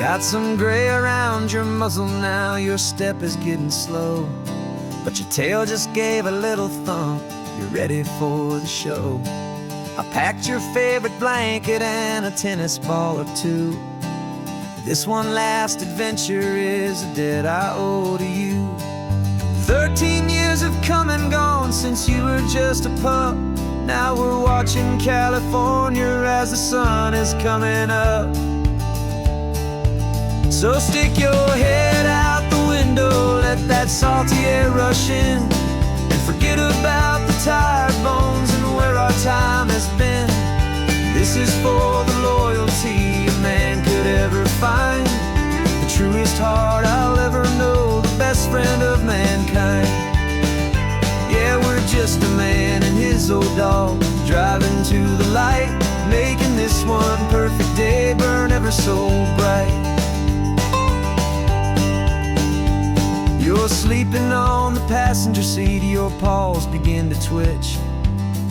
Got some gray around your muzzle now, your step is getting slow, but your tail just gave a little thump, you're ready for the show. I packed your favorite blanket and a tennis ball or two. This one last adventure is a debt I owe to you. 13 years have come and gone since you were just a pup. Now we're watching California as the sun is coming up. So stick your head out the window, let that salty air rush in, and forget about the tired bones and where our time has been. This is for the loyalty a man could ever find, the truest heart I'll ever know, the best friend of mankind. Yeah, we're just a man and his old dog, driving to the light, making this one perfect day burn ever so bright. You're sleeping on the passenger seat, your paws begin to twitch,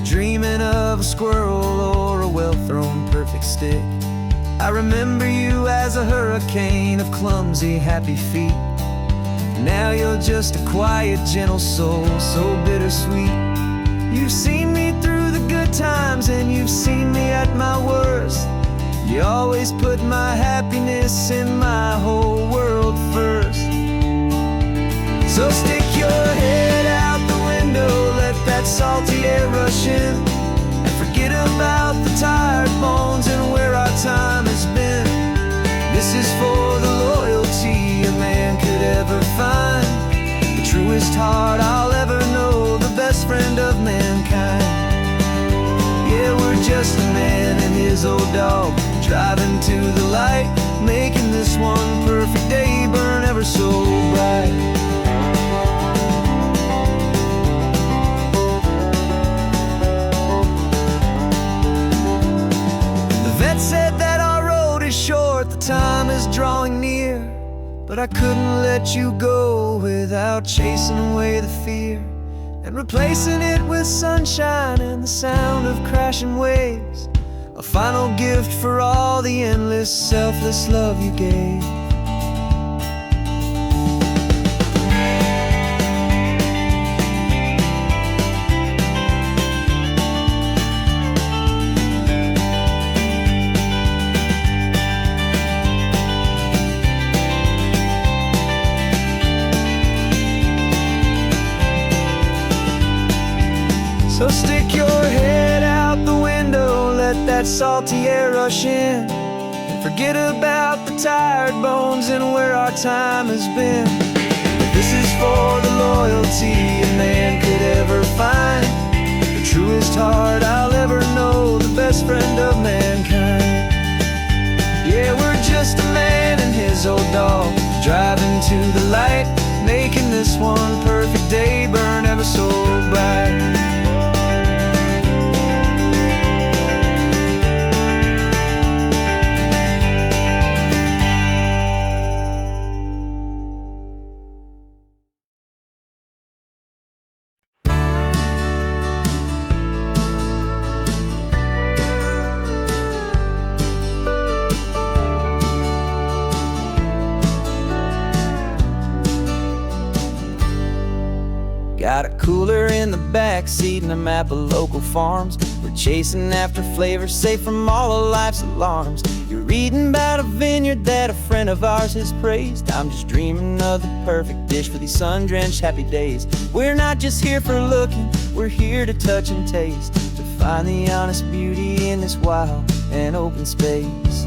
dreaming of a squirrel or a well-thrown perfect stick. I remember you as a hurricane of clumsy, happy feet. Now you're just a quiet, gentle soul, so bittersweet. You've seen me through the good times and you've seen me at my worst. You always put my happiness in my whole world first. So stick your head out the window, let that salty air rush in, and forget about the tired bones and where our time has been. This is for the loyalty a man could ever find, the truest heart I'll ever know, the best friend of mankind. Yeah, we're just a man and his old dog, driving to the light, making this one perfect day burn ever so bright. Said that our road is short, the time is drawing near, but I couldn't let you go without chasing away the fear and replacing it with sunshine and the sound of crashing waves, a final gift for all the endless, selfless love you gave. So stick your head out the window, let that salty air rush in, and forget about the tired bones and where our time has been. This is for the loyalty a man could ever find, the truest heart I'll ever know, the best friend of mankind. Yeah, we're just a man and his old dog, driving to the light, making this one perfect day burn ever so bright. Got a cooler in the back seat and a map of local farms. We're chasing after flavors safe from all of life's alarms. You're reading about a vineyard that a friend of ours has praised. I'm just dreaming of the perfect dish for these sun-drenched happy days. We're not just here for looking, we're here to touch and taste, to find the honest beauty in this wild and open space.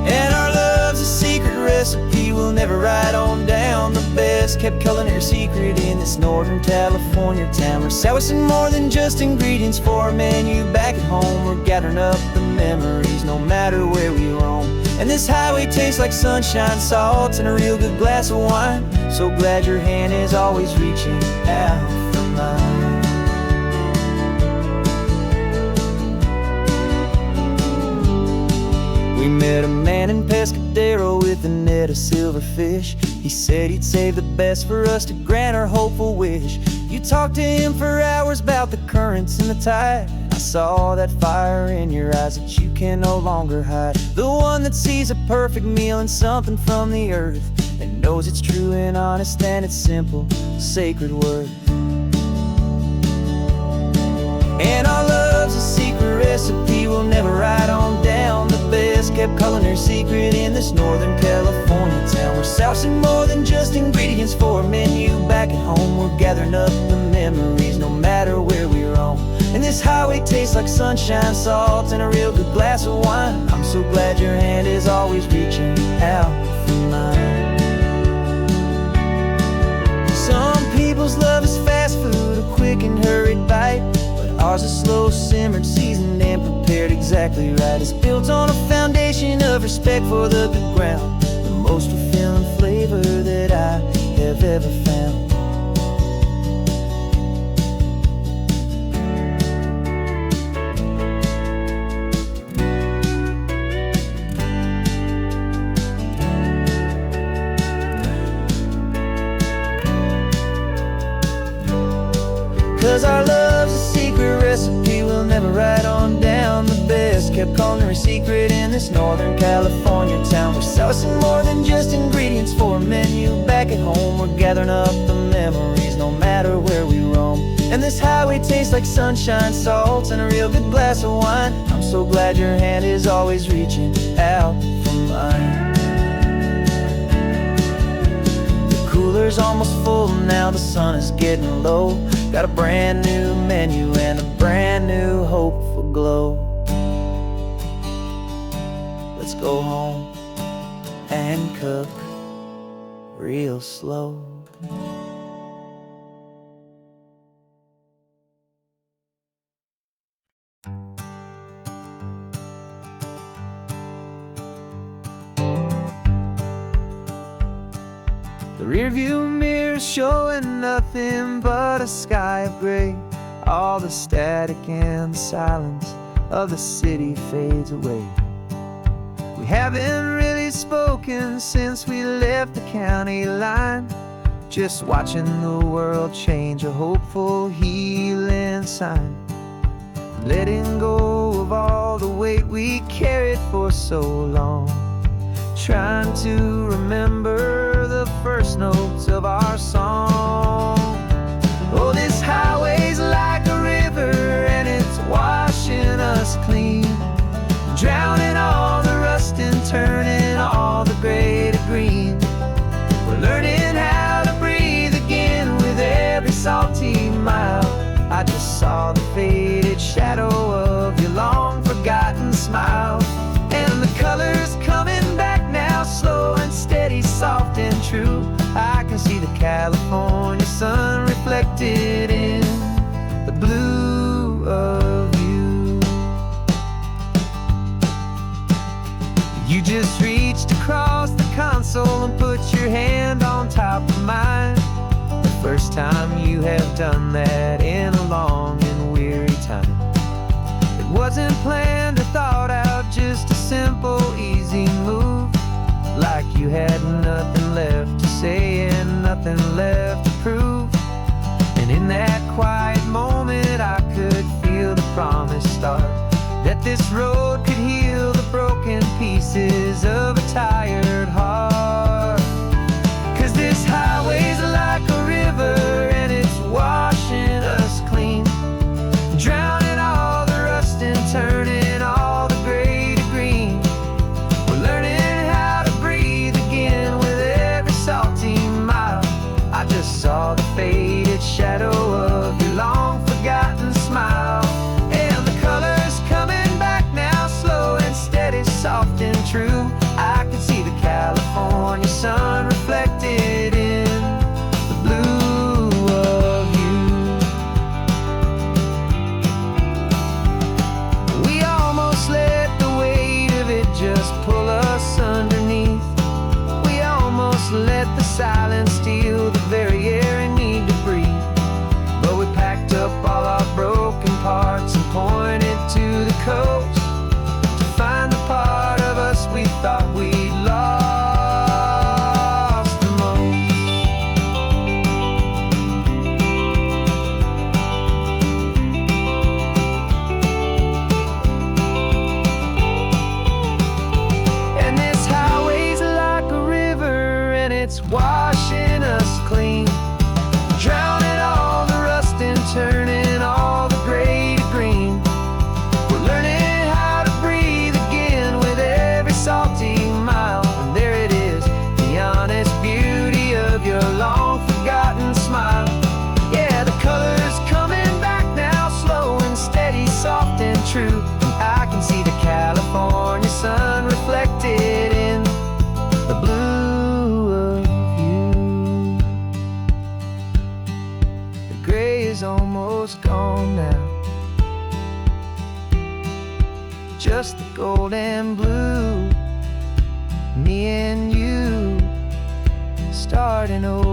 And our love's a secret recipe we'll never write on down, the best kept culinary secret in this Northern California town. We're sourcing more than just ingredients for a menu back at home. We're gathering up the memories no matter where we roam. And this highway tastes like sunshine, salt, and a real good glass of wine. So glad your hand is always reaching out for mine. We met a man in Pescadero with a net of silverfish. He said he'd save the best for us to grant our hopeful wish. You talked to him for hours about the currents and the tide. I saw that fire in your eyes that you can no longer hide. The one that sees a perfect meal and something from the earth, and knows it's true and honest and it's simple, sacred word. And our love's a secret recipe we'll never write on down. The best kept culinary secret in this Northern California town. We're sourcing more than just ingredients for a menu. Back at home we're gathering up the memories, no matter where we roam. And this highway tastes like sunshine, salt, and a real good glass of wine. I'm so glad your hand is always reaching out for mine. Some people's love is fast food, a quick and hurried bite, but ours is slow, simmered, seasoned, and prepared exactly right. It's built on a foundation of respect for the good ground, the most fulfilling flavor that I have ever found. 'Cause our love's a secret recipe we'll never write on down. The best kept culinary secret in this Northern California town. We're sourcing more than just ingredients for a menu. Back at home we're gathering up the memories, no matter where we roam. And this highway tastes like sunshine, salt, and a real good glass of wine. I'm so glad your hand is always reaching out for mine. The cooler's almost full now, the sun is getting low. Got a brand new menu and a brand new hopeful glow. Let's go home and cook real slow. The rearview mirror's showing nothing but a sky of gray. All the static and the silence of the city fades away. We haven't really spoken since we left the county line, just watching the world change, a hopeful healing sign. Letting go of all the weight we carried for so long, trying to remember the first notes of our song. Oh, this highway's like a river and it's washing us clean, drowning all the rust and turning all the gray to green. We're learning how to breathe again with every salty mile. I just saw the faded shadow of your long forgotten smile. And the colors coming back now, slow and steady, soft and true. I can see the California sun reflected in the blue of you. You just reached across the console and put your hand on top of mine. The first time you have done that in a long and weary time. It wasn't planned or thought out, just a simple, easy move. Like you had nothing left to say and nothing left to prove. And in that quiet moment I could feel the promise start, that this road could heal the broken pieces of a tired heart. 'Cause this highway's like a river and it's washing us clean, drowning all the rust and turning all the gray to green. We're learning how to breathe again with every salty mile. I just saw the faded shadow of your long forgotten smile. And the colors coming back now, slow and steady, soft and true. I can see smile. And there it is, the honest beauty of your long-forgotten smile. Yeah, the color's coming back now, slow and steady, soft and true. I can see the California sun reflected in the blue of you. The gray is almost gone now, just the gold and blue. Me and you starting over.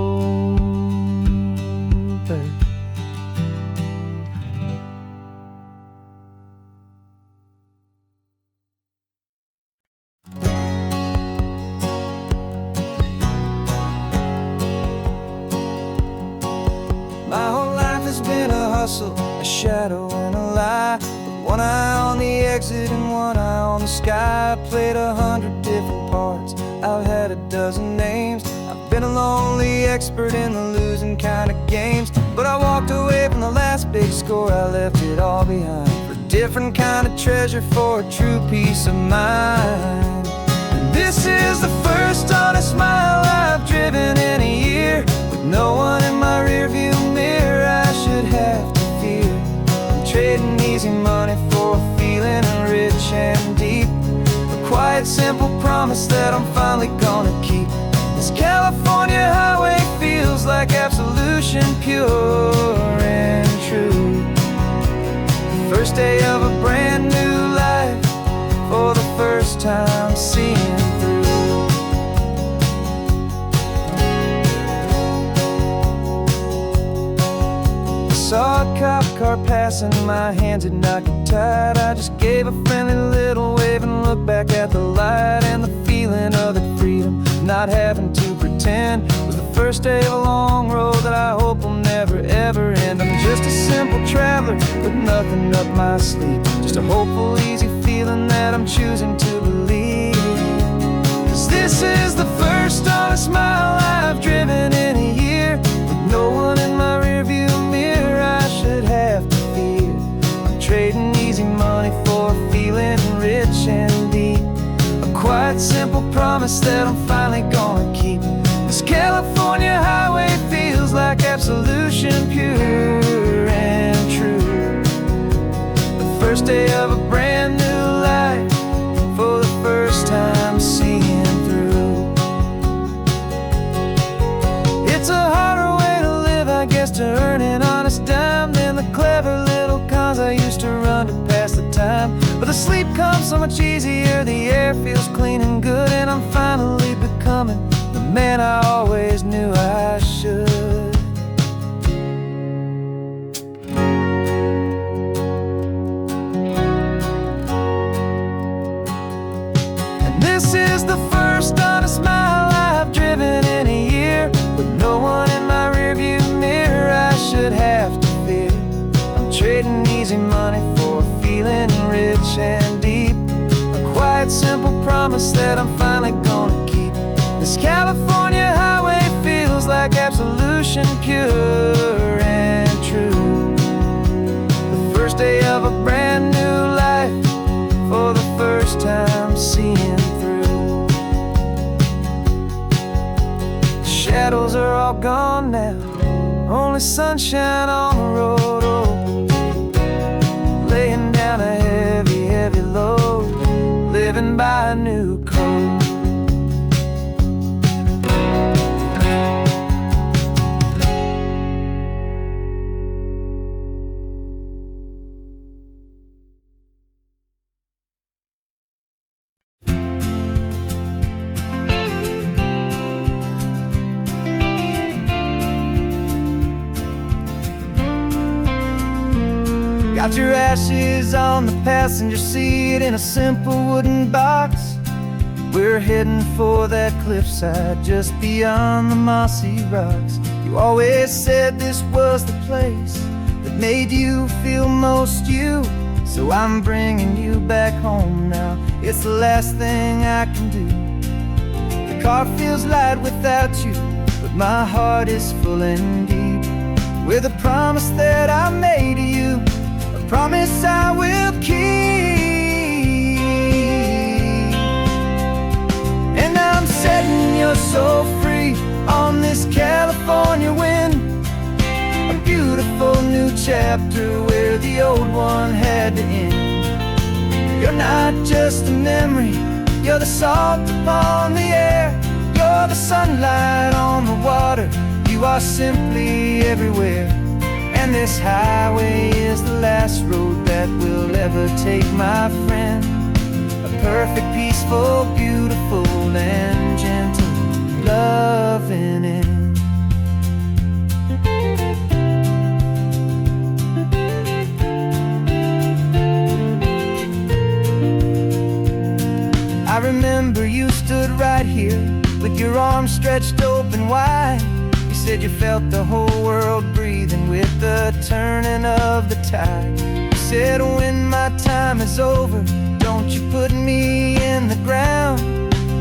My whole life has been a hustle, a shadow and a lie, with one eye on the exit and one eye on the sky. I played 100 different parts, I've had a dozen names. I've been a lonely expert in the losing kind of games, but I walked away from the last big score. I left it all behind for a different kind of treasure, for a true peace of mind. And this is the first honest mile I've driven in a year, with no one in my rearview mirror I should have to fear. I'm trading easy money for a feeling rich and deep, a quiet, simple promise that I'm finally gonna keep. This California highway feels like absolution, pure and true. The first day of a brand new life, for the first time seeing through. Saw a cop car passing, my hands had not got tied. I just gave a friendly little wave and looked back at the light. And the feeling of that freedom, not having to pretend, was the first day of a long road that I hope will never ever end. I'm just a simple traveler with nothing up my sleeve, just a hopeful, easy feeling that I'm choosing to believe. 'Cause this is the first honest mile I've driven in a year, with no one in my rearview mirror I should have to fear. I'm trading easy money for a feeling rich and deep, a quiet, simple promise that I'm finally gonna keep. This California highway feels like absolution, pure and true. The first day of a brand new life, for the first time seeing through. It's a harder way to live, I guess, to earn an honest dime than the clever little cons I used to run to pass the time. But the sleep comes so much easier, the air feels clean and good, and I'm finally becoming the man I always knew I should. And this is the first honest mile I've driven in a year, with no one in my rearview mirror I should have to fear. I'm trading easy money for a feeling rich and deep, a quiet, simple promise that I'm finally gonna keep. This California highway feels like absolution, pure and true. The first day of a brand new life, for the first time seeing through. The shadows are all gone now, only sunshine on the road. Oh, laying down a heavy, heavy load, living by a new code. Got your ashes on the passenger seat in a simple wooden box. We're heading for that cliffside just beyond the mossy rocks. You always said this was the place that made you feel most you, so I'm bringing you back home now. It's the last thing I can do. The car feels light without you, but my heart is full and deep with a promise that I made to you, a promise I will keep. chapter where the old one had to end. You're not just a memory, you're the salt upon the air. You're the sunlight on the water, you are simply everywhere. And this highway is the last road that we'll ever take, my friend. A perfect, peaceful, beautiful, and gentle, loving end. I remember you stood right here with your arms stretched open wide. You said you felt the whole world breathing with the turning of the tide. You said, when my time is over, don't you put me in the ground.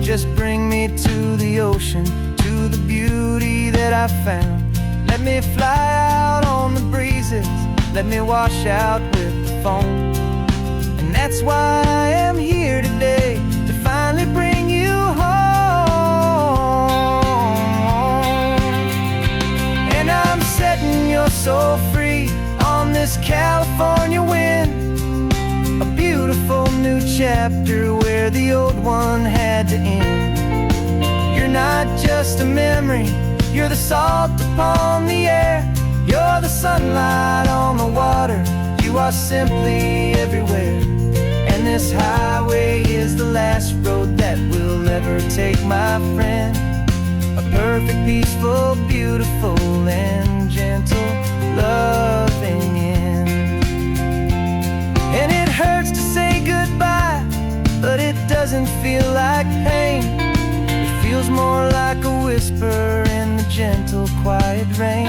Just bring me to the ocean, to the beauty that I found. Let me fly out on the breezes, let me wash out with the foam. And that's why I am here today, to finally bring you home. And I'm setting your soul free on this California wind. A beautiful new chapter where the old one had to end. You're not just a memory, you're the salt upon the air. You're the sunlight on the water, you are simply everywhere. And this highway is the last road that we'll ever take, my friend. A perfect, peaceful, beautiful, and gentle, loving end. And it hurts to say goodbye, but it doesn't feel like pain. It feels more like a whisper in the gentle, quiet rain.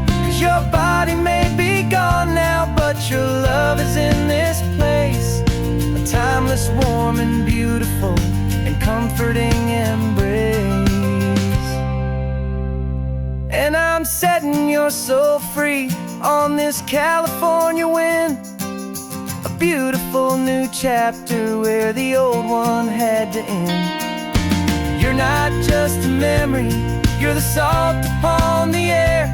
'Cause your body may be gone now, but your love is in this place. A timeless, warm, and beautiful, and comforting embrace. And I'm setting your soul free on this California wind. A beautiful new chapter where the old one had to end. You're not just a memory, you're the salt upon the air.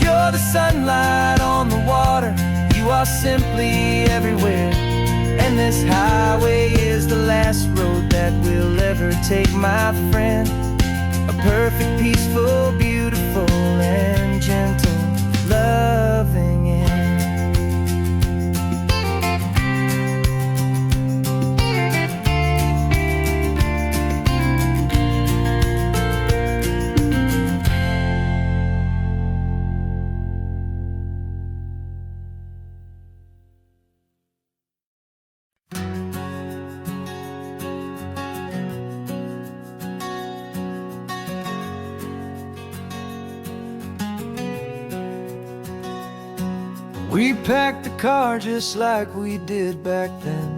You're the sunlight on the water, you are simply everywhere. And this highway is the last road that we'll ever take, my friend. A perfect, peaceful, beautiful, and gentle, loving end. We packed the car just like we did back then.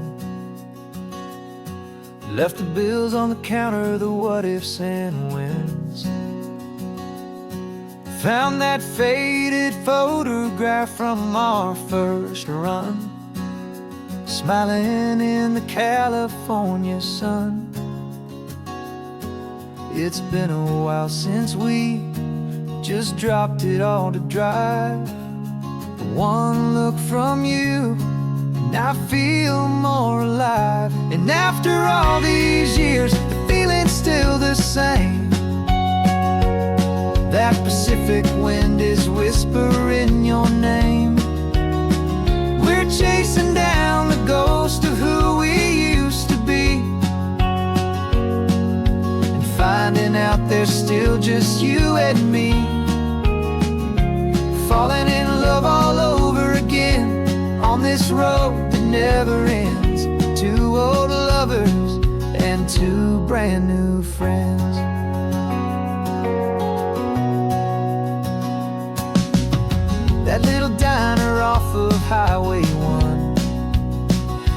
Left the bills on the counter, the what ifs and whens. Found that faded photograph from our first run, smiling in the California sun. It's been a while since we just dropped it all to drive. One look from you, and I feel more alive. And after all these years, the feeling's still the same. That Pacific wind is whispering your name. We're chasing down the ghost of who we used to be, and finding out there's still just you and me. Falling in love all over again on this road that never ends. Two old lovers and two brand new friends. That little diner off of Highway 1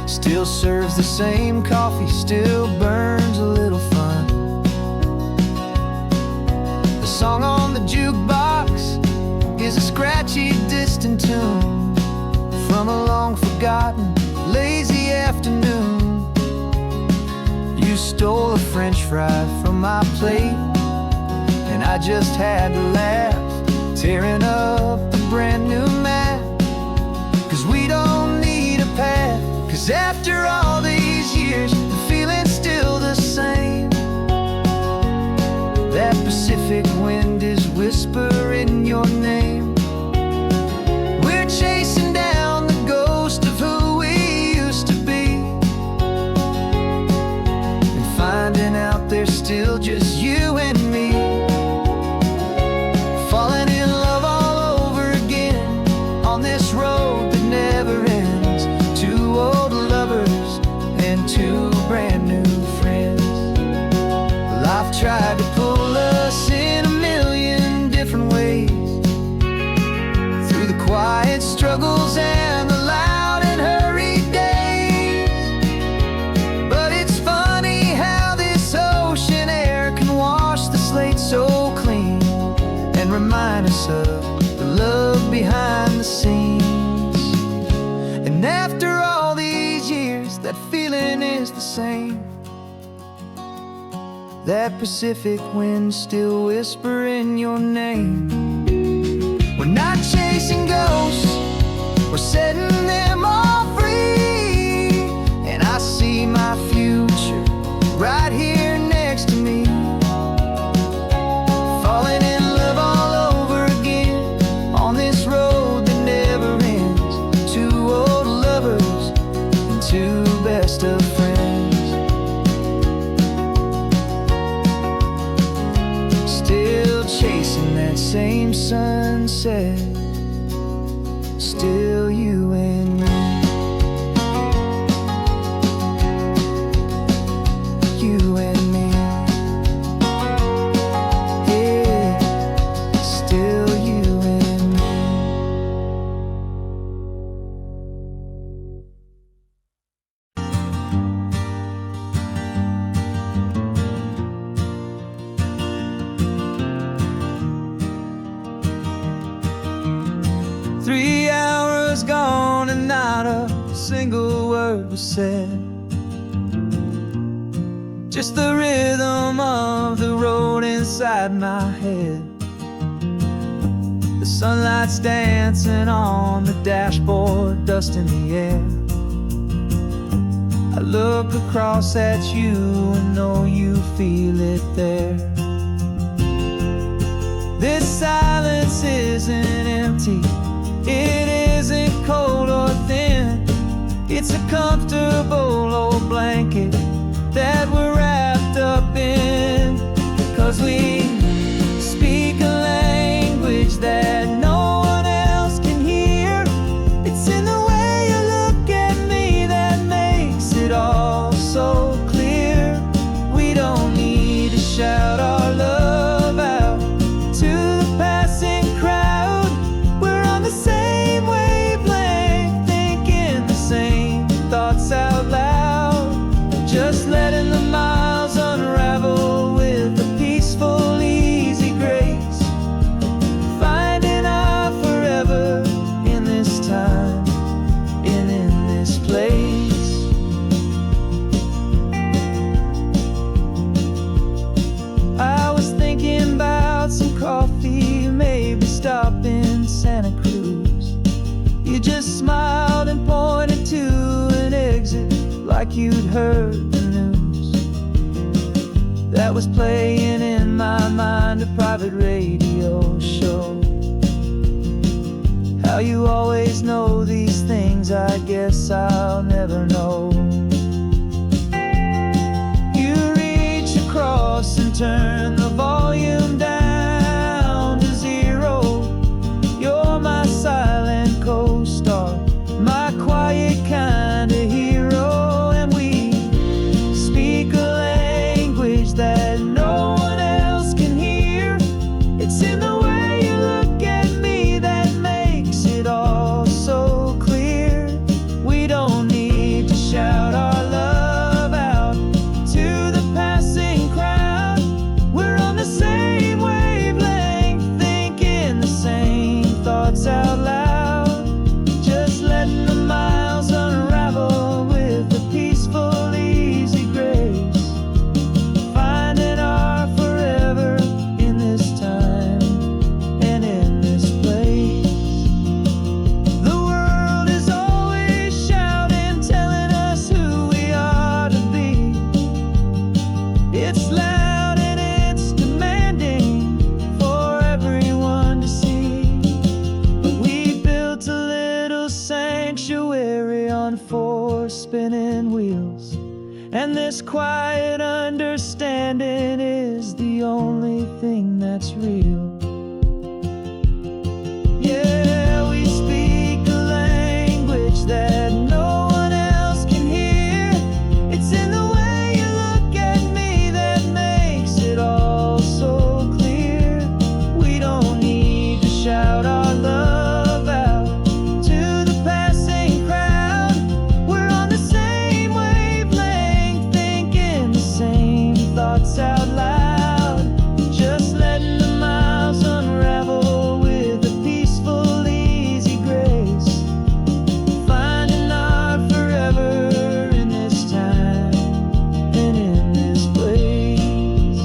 still serves the same coffee, still burns a little fun. The song on the jukebox is a scratchy, distant tune from a long-forgotten, lazy afternoon. You stole a French fry from my plate, and I just had to laugh, tearing up the brand new map 'Cause after all these years, the feeling's still the same. That Pacific wind is whispering your name. We're chasing down the ghost of who we used to be, and finding out there's still just you and me. Falling in love all over again on this road that never ends. Two old lovers and two brand new friends. Life tried to pull us in a million different ways, through the quiet struggles and the loud and hurried days. But it's funny how this ocean air can wash the slate so clean, and remind us of the love behind the scenes. And after all these years, that feeling is the same. That Pacific wind still whispering your name. We're not chasing ghosts, we're setting them all free. And I see my future right here next to me. Falling in love all over again on this road that never ends. Two old lovers and two best of friends. Still chasing that same sunset, still you and me. You and me. Yeah, still you and me. 3 hours gone and not a single word was said. Just the rhythm of the road inside my head. The sunlight's dancing on the dashboard, dust in the air. I look across at you and know you feel it there. This silence isn't empty, it isn't cold or thin. It's a comfortable old blanket that we're wrapped up in. 'Cause we speak a language that no one else can hear. It's in the way you look at me that makes it all so clear. We don't need to shout our love out to the passing crowd. We're on the same wavelength, thinking the same thoughts out loud. Just letting the miles unravel with a peaceful, easy grace. Finding our forever in this time and in this place. I was thinking about some coffee, maybe stop in Santa Cruz. You just smiled and pointed to an exit like you'd heard the news. That was playing in my mind, a private radio show. How you always know these things, I guess I'll never know. You reach across and turn the volume down to 0. You're my silent co-star, my quiet kind of hero. And we speak a language that no one else can hear. It's in the way you look at me that makes it all so clear. We don't need to shout our love out to the passing crowd. And this quiet understanding is the only thing that's real. Yeah, we speak a language that no one else can hear. It's in the way you look at me that makes it all so clear. We don't need to shout our love out to the passing crowd. We're on the same wavelength, thinking the same thoughts out loud. Just letting the miles unravel with a peaceful, easy grace. Finding our forever in this time and in this place.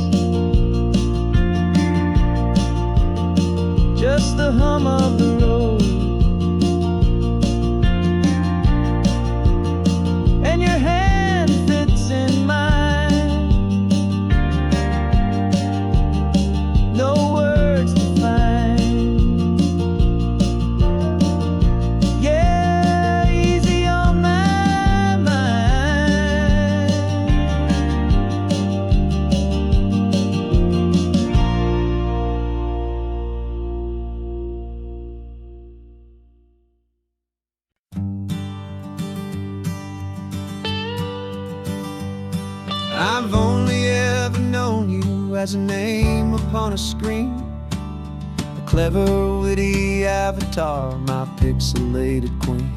Just the hum of the road and your hand fits in mine. No words to find. Yeah, easy on my mind. I've only ever known you as a name upon a screen, a clever, witty avatar, my pixelated queen.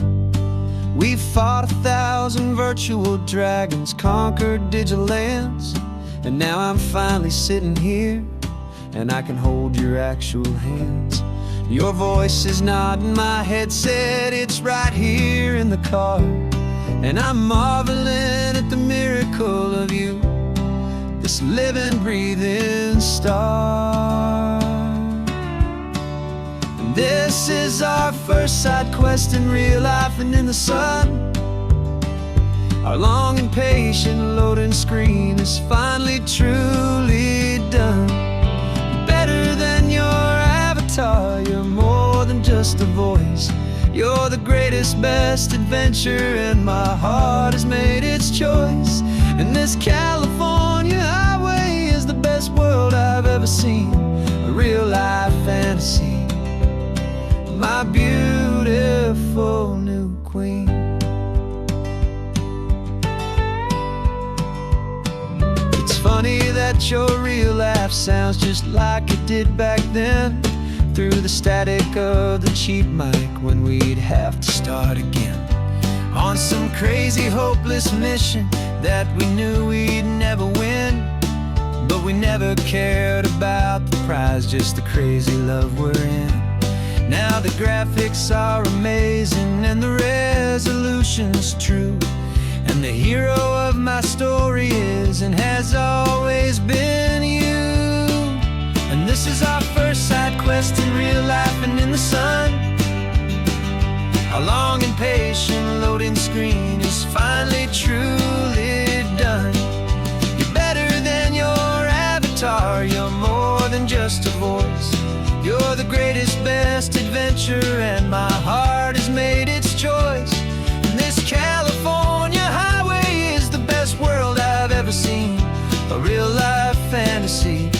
We fought 1,000 virtual dragons, conquered digital lands, and now I'm finally sitting here, and I can hold your actual hands. Your voice is not in my headset, it's right here in the car, and I'm marveling at the miracle of you, this living, breathing star. And this is our first side quest in real life and in the sun. Our long and patient loading screen is finally truly done. Better than your avatar, you're more than just a voice. You're the greatest, best adventure, and my heart has made its choice. And this California highway is the best world I've ever seen, a real life fantasy, my beautiful new queen. It's funny that your real life sounds just like it did back then, through the static of the cheap mic when we'd have to start again, on some crazy hopeless mission that we knew we'd never win. But we never cared about the prize, just the crazy love we're in. Now the graphics are amazing and the resolution's true, and the hero of my story is and has always been you. And this is our first side quest in real life and in the sun. Our long and patient loading screen is finally truly done. You're better than your avatar, you're more than just a voice. You're the greatest, best adventure, and my heart has made its choice. And this California highway is the best world I've ever seen, a real life fantasy,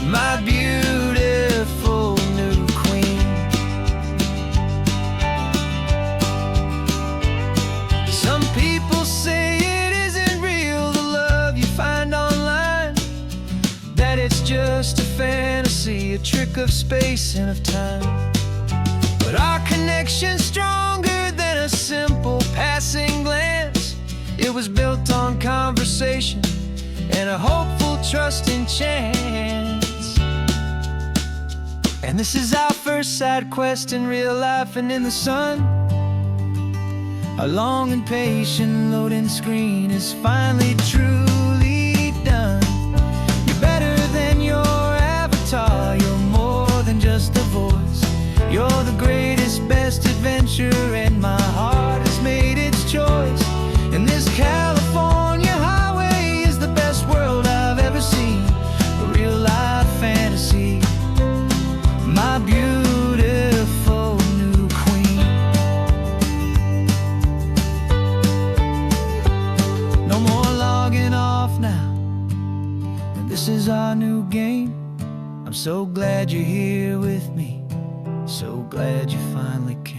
my beautiful new queen. Some people say it isn't real, the love you find online, that it's just a fantasy, a trick of space and of time. But our connection's stronger than a simple passing glance. It was built on conversation and a hopeful, trusting chance. And this is our first side quest in real life and in the sun. Our long and patient loading screen is finally truly done. You're better than your avatar, you're more than just a voice. You're the greatest, best adventure, and my heart has made its choice. And this California highway is the best world I've ever seen, a real life fantasy, my beautiful new queen. No more new game. I'm so glad you're here with me, so glad you finally came.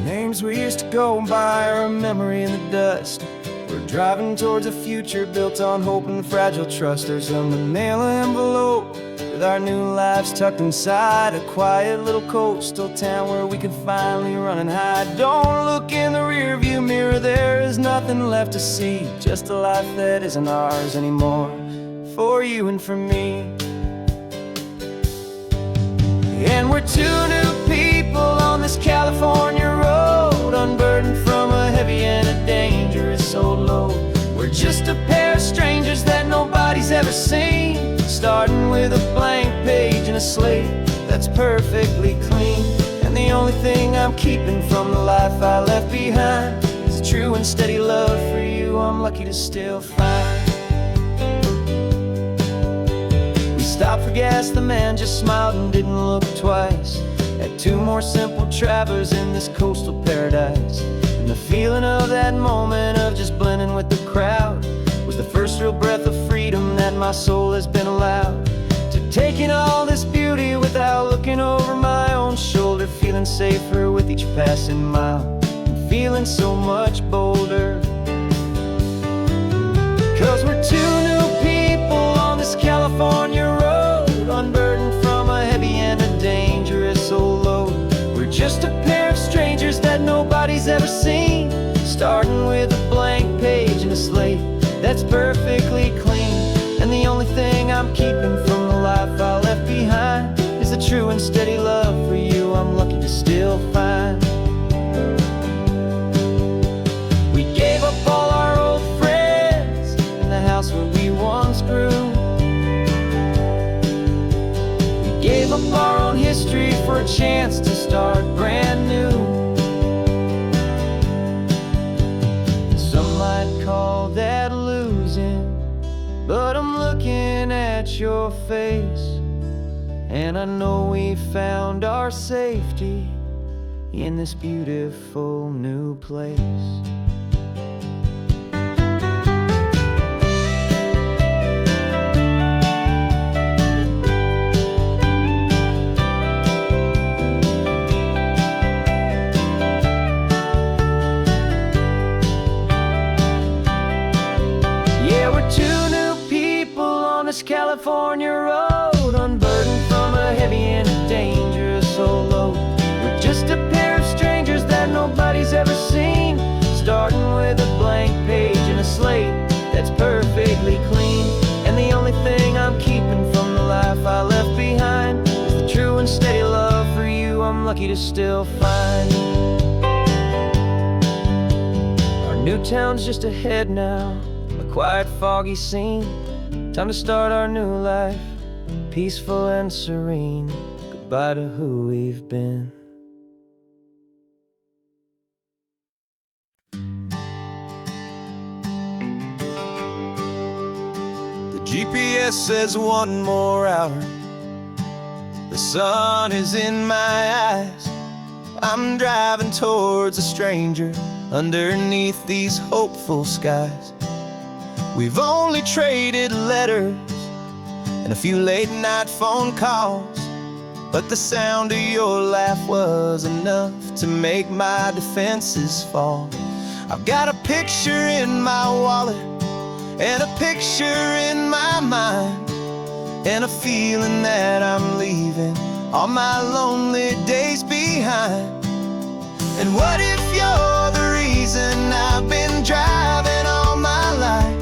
Names we used to go by are a memory in the dust. We're driving towards a future built on hope and fragile trust. There's a manila envelope with our new lives tucked inside, a quiet little coastal town where we could finally run and hide. Don't look in the rearview mirror, there is nothing left to see, just a life that isn't ours anymore, for you and for me. And we're two new people on this California road, unburdened from a heavy and a dangerous old load. We're just a pair of strangers that nobody's ever seen, starting with a blank page and a slate that's perfectly clean. And the only thing I'm keeping from the life I left behind is a true and steady love for you I'm lucky to still find. Stopped for gas, the man just smiled and didn't look twice. Had two more simple travelers in this coastal paradise. And the feeling of that moment of just blending with the crowd was the first real breath of freedom that my soul has been allowed to take in all this beauty without looking over my own shoulder, feeling safer with each passing mile and feeling so much bolder. 'Cause we're two new people on this California road, unburdened from a heavy and a dangerous old load. We're just a pair of strangers that nobody's ever seen, starting with a blank page and a slate that's perfectly clean. And the only thing I'm keeping from the life I left behind is the true and steady love for you I'm lucky to still find. We gave up all our old friends in the house where we once grew. Gave up our own history for a chance to start brand new. Some might call that losing, but I'm looking at your face, and I know we found our safety in this beautiful new place. California road, unburdened from a heavy and a dangerous old load. We're just a pair of strangers that nobody's ever seen, starting with a blank page and a slate that's perfectly clean. And the only thing I'm keeping from the life I left behind is the true and steady love for you I'm lucky to still find. Our new town's just ahead now, a quiet foggy scene. Time to start our new life, peaceful and serene. Goodbye to who we've been. The GPS says one more hour. The sun is in my eyes. I'm driving towards a stranger underneath these hopeful skies. We've only traded letters and a few late-night phone calls, but the sound of your laugh was enough to make my defenses fall. I've got a picture in my wallet and a picture in my mind, and a feeling that I'm leaving all my lonely days behind. And what if you're the reason I've been driving all my life,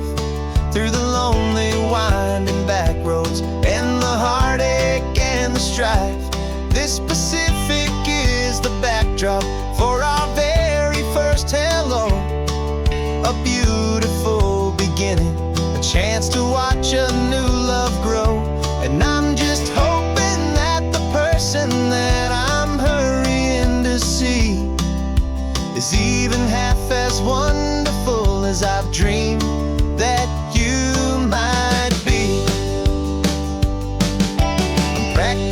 through the lonely winding back roads and the heartache and the strife? This Pacific is the backdrop for our very first hello, a beautiful beginning, a chance to watch a new love grow. And I'm just hoping that the person that I'm hurrying to see is even half as wonderful as I've dreamed that you might be. I'm practicing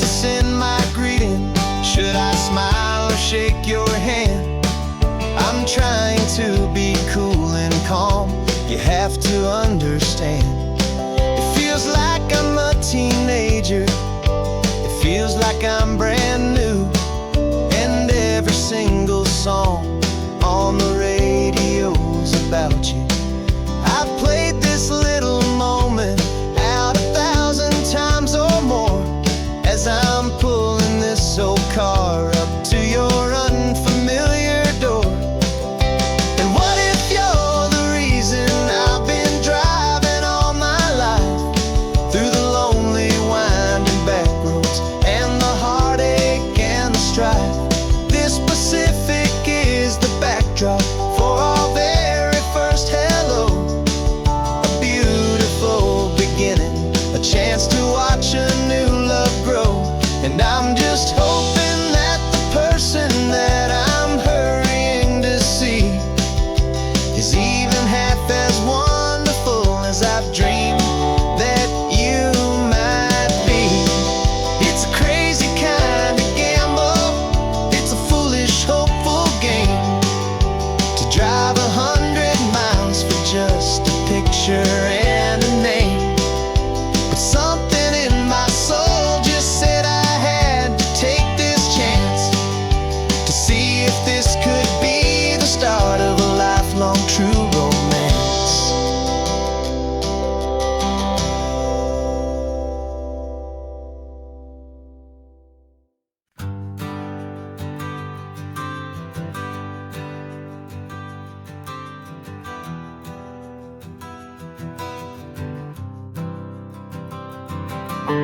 For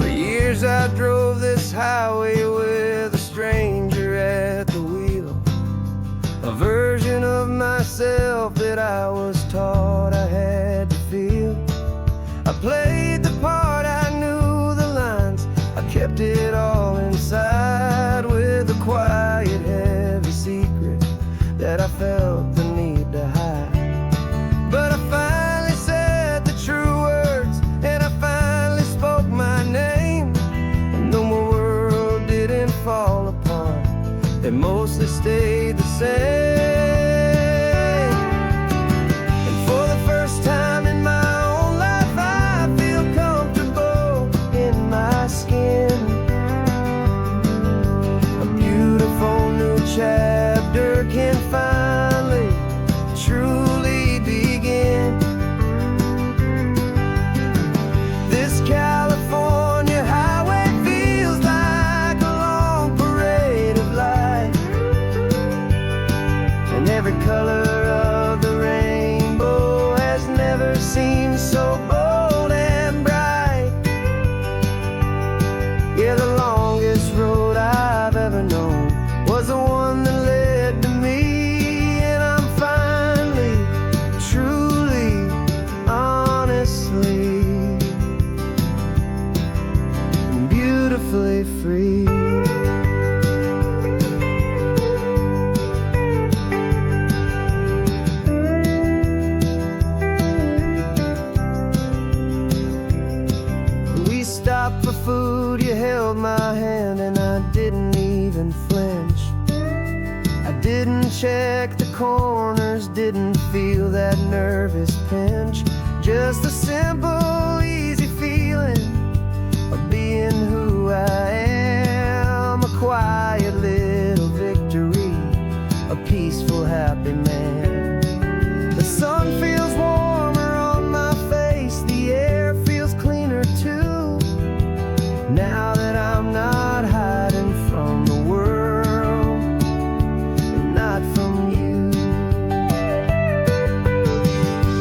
years I drove this highway with a stranger at the wheel, a version of myself that I was taught I had to feel. I played the part, I knew the lines, I kept it all inside with a quiet, heavy secret that I felt the need to hide. But I finally said the true words, and I finally spoke my name, and though my world didn't fall apart, it mostly stayed the same. And for the first time in my own life, I feel comfortable in my skin. A beautiful new chapter can finally truly begin. This California highway feels like a long parade of light, and every color of the rainbow has never seemed so bold and bright. Yeah, the longest road I've ever known was the one that led to me, and I'm finally, truly, honestly, beautifully free. We stopped for food, you held my hand, and I didn't even flinch. I didn't check the corners, didn't feel that nervous pinch. Just a simple, easy feeling of being who I am. A quiet little victory, a peaceful, happy man. The sun feels warmer on my face, the air feels cleaner too, now that I'm not hiding from the world and not from you.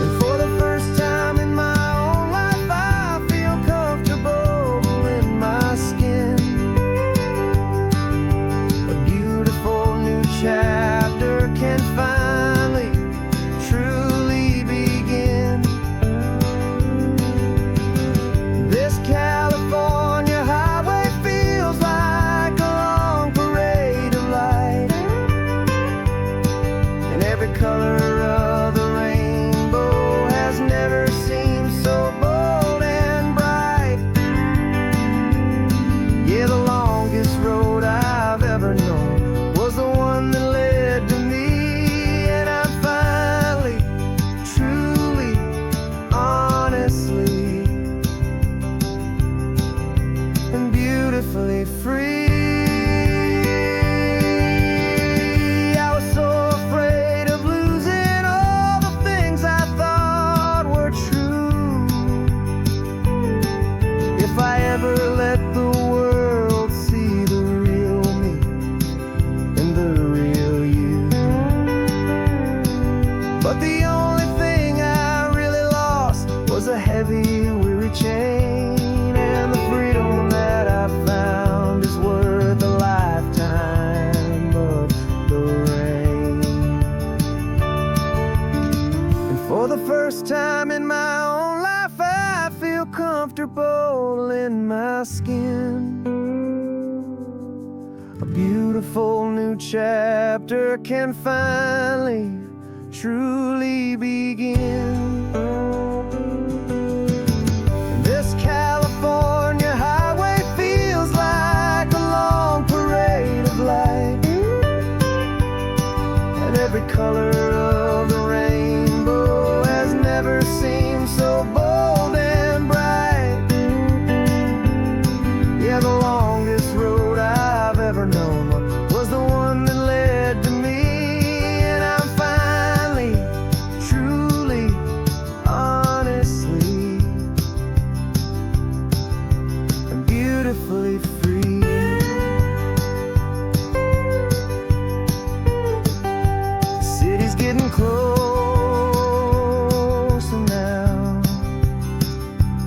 And for the first time in my own life, I feel comfortable in my skin. A beautiful new chapter can finally truly begin. This California highway feels like a long parade of light, and every color of the rainbow has never seemed so bold and bright. Yeah, the longest road I've ever known was the one that led to me, and I'm finally, truly, honestly, and beautifully free. I was so afraid of losing all the things I thought were true. If I ever let the world see the real me and the real you. But the only thing I really lost was a heavy, weary chain, and the freedom that I found is worth a lifetime of the rain. And for the first time in my own life, I feel comfortable in my skin. A beautiful new chapter can finally, truly begin. This California highway feels like a long parade of light, and every color of the rainbow has never seemed so bold and bright. Yeah, the longest road I've ever known was the one that led to me, and I'm finally, truly, honestly, and beautifully free. getting closer now.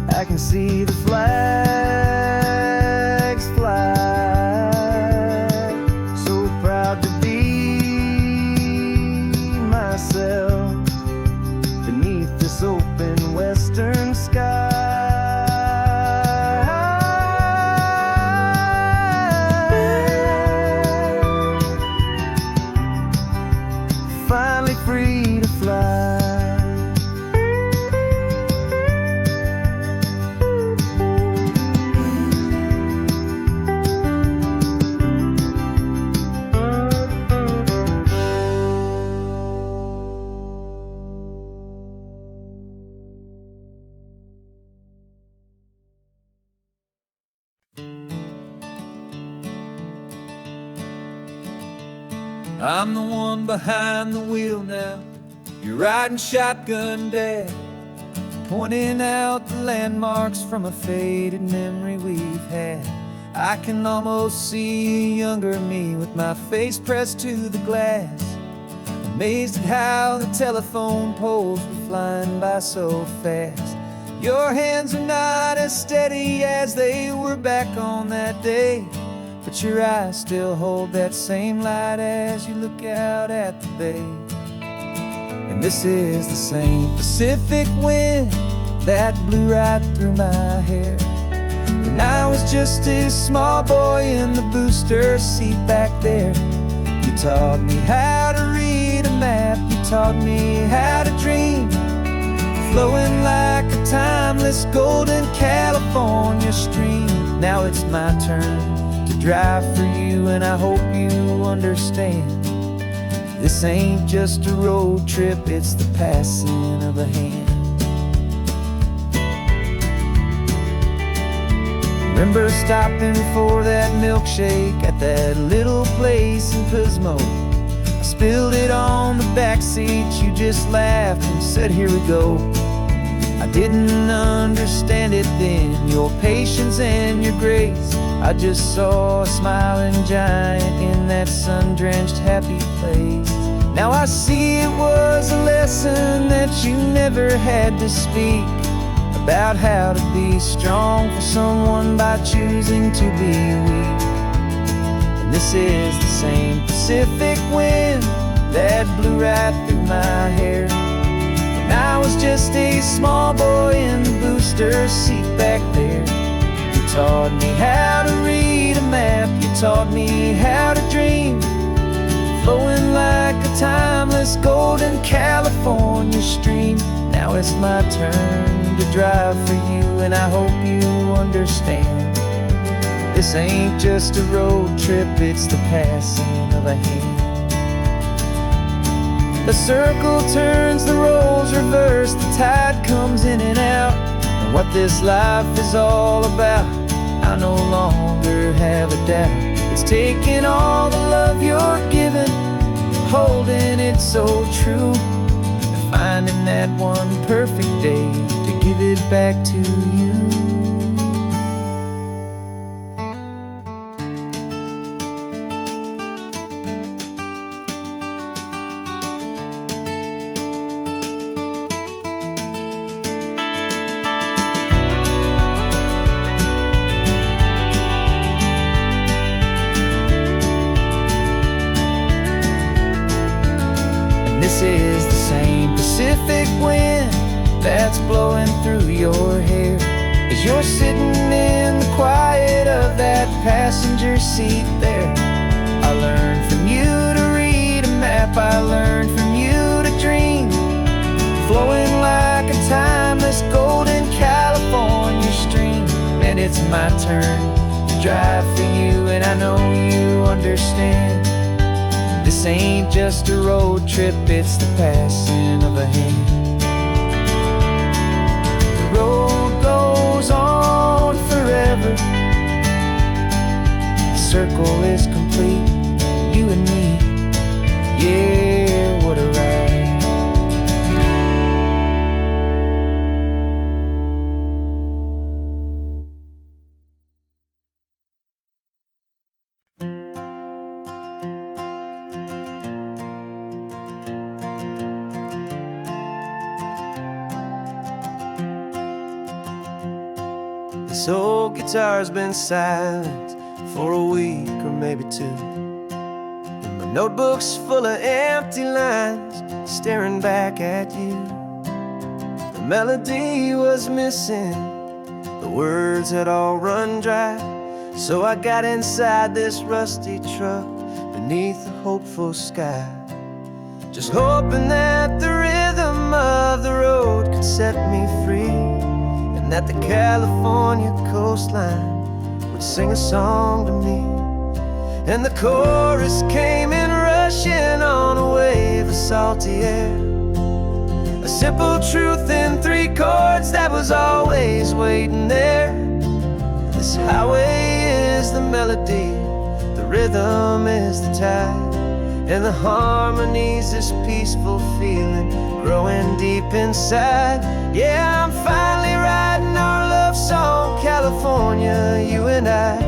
I can see the flags fly. So proud to be myself beneath this open western sky. Finally free to fly. I'm the one behind the wheel now. You're riding shotgun, Dad, pointing out the landmarks from a faded memory we've had. I can almost see a younger me with my face pressed to the glass, amazed at how the telephone poles were flying by so fast. Your hands are not as steady as they were back on that day, but your eyes still hold that same light as you look out at the bay. And this is the same Pacific wind that blew right through my hair when I was just a small boy in the booster seat back there. You taught me how to read a map, you taught me how to dream, flowing like a timeless golden California stream. Now it's my turn to drive for you, and I hope you understand. This ain't just a road trip, it's the passing of a hand. Remember stopping for that milkshake at that little place in Pismo? I spilled it on the back seat, you just laughed and said, "Here we go." I didn't understand it then, your patience and your grace. I just saw a smiling giant in that sun-drenched happy place. Now I see it was a lesson that you never had to speak, about how to be strong for someone by choosing to be weak. And this is the same Pacific wind that blew right through my hair when I was just a small boy in the booster seat back there. You taught me how to read a map, you taught me how to dream, flowing like a timeless golden California stream. Now it's my turn to drive for you, and I hope you understand. This ain't just a road trip, it's the passing of a hand. The circle turns, the roles reverse, the tide comes in and out. And what this life is all about, I no longer have a doubt. It's taking all the love you're giving, holding it so true, and finding that one perfect day to give it back to you. This is the same Pacific wind that's blowing through your hair as you're sitting in the quiet of that passenger seat there. I learned from you to read a map, I learned from you to dream, flowing like a timeless golden California stream. And it's my turn to drive for you, and I know you understand. This ain't just a road trip, it's the passing of a hand. The road goes on forever, the circle is complete, you and me, yeah, what a ride. This old guitar's been silent for a week or maybe two, and my notebook's full of empty lines staring back at you. The melody was missing, the words had all run dry, so I got inside this rusty truck beneath the hopeful sky, just hoping that the rhythm of the road could set me free, and that the California coastline would sing a song to me. And the chorus came in rushing on a wave of salty air, a simple truth in 3 chords that was always waiting there. This highway is the melody, the rhythm is the tide, and the harmony's this peaceful feeling growing deep inside. Yeah, I'm finally writing our love song, California, you and I,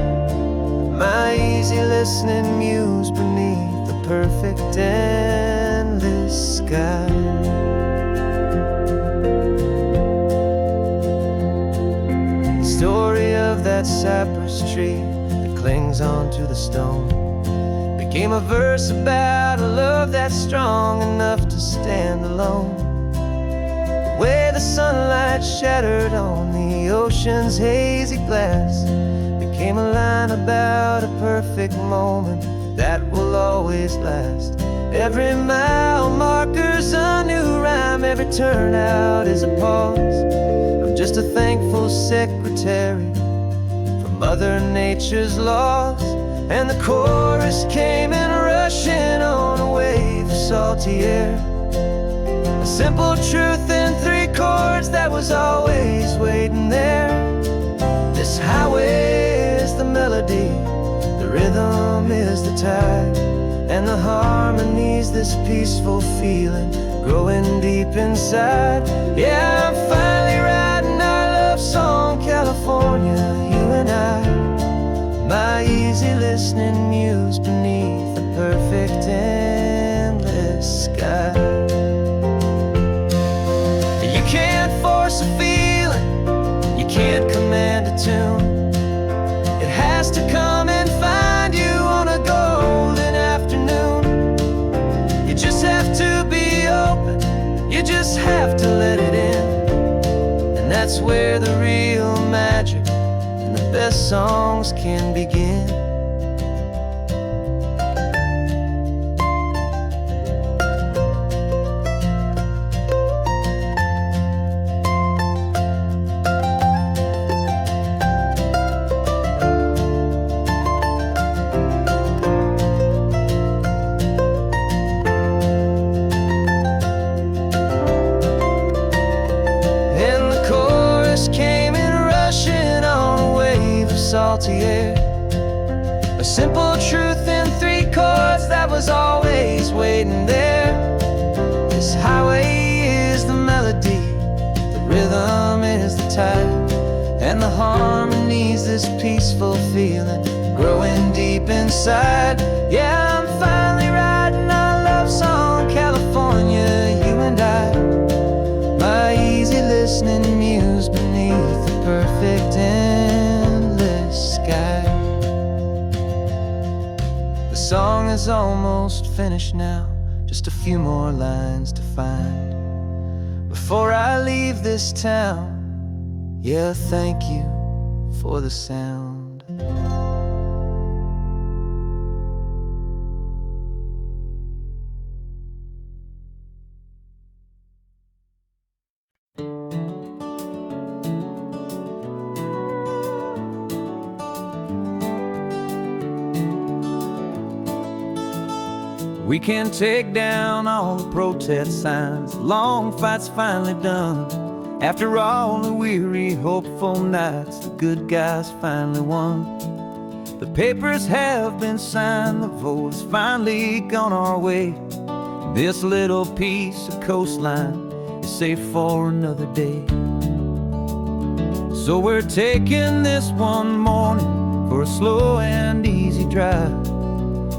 my easy listening muse beneath the perfect endless sky. The story of that cypress tree that clings onto the stone became a verse about a love that's strong enough to stand alone. The way the sunlight shattered on the ocean's hazy glass became a line about a perfect moment that will always last. Every mile marker's a new rhyme, every turnout is a pause. I'm just a thankful secretary for Mother Nature's laws. And the chorus came in rushing on a wave of salty air, a simple truth in 3 chords that was always waiting there. This highway is the melody, the rhythm is the tide, and the harmony's this peaceful feeling growing deep inside. Yeah, I'm finally writing our love song, California, you and I, my easy listening muse beneath the perfect endless sky. You can't force a feeling, you can't command a tune. It has to come and find you on a golden afternoon. You just have to be open, you just have to let it in, and that's where the real magic, the best songs can begin. And the chorus came in rushing on a wave of salty air, a simple truth in 3 chords that was always waiting there. This highway is the melody, the rhythm is the tide, and the harmony's this peaceful feeling growing deep inside. Yeah, I'm finally writing our love song, California, you and I, my easy listening muse beneath the perfect endless sky. The song is almost finished now, just a few more lines to find before I leave this town. Yeah, thank you for the sound. We can take down all the protest signs, the long fight's finally done. After all the weary, hopeful nights, the good guys finally won. The papers have been signed, the vote has finally gone our way. This little piece of coastline is safe for another day. So we're taking this one morning for a slow and easy drive,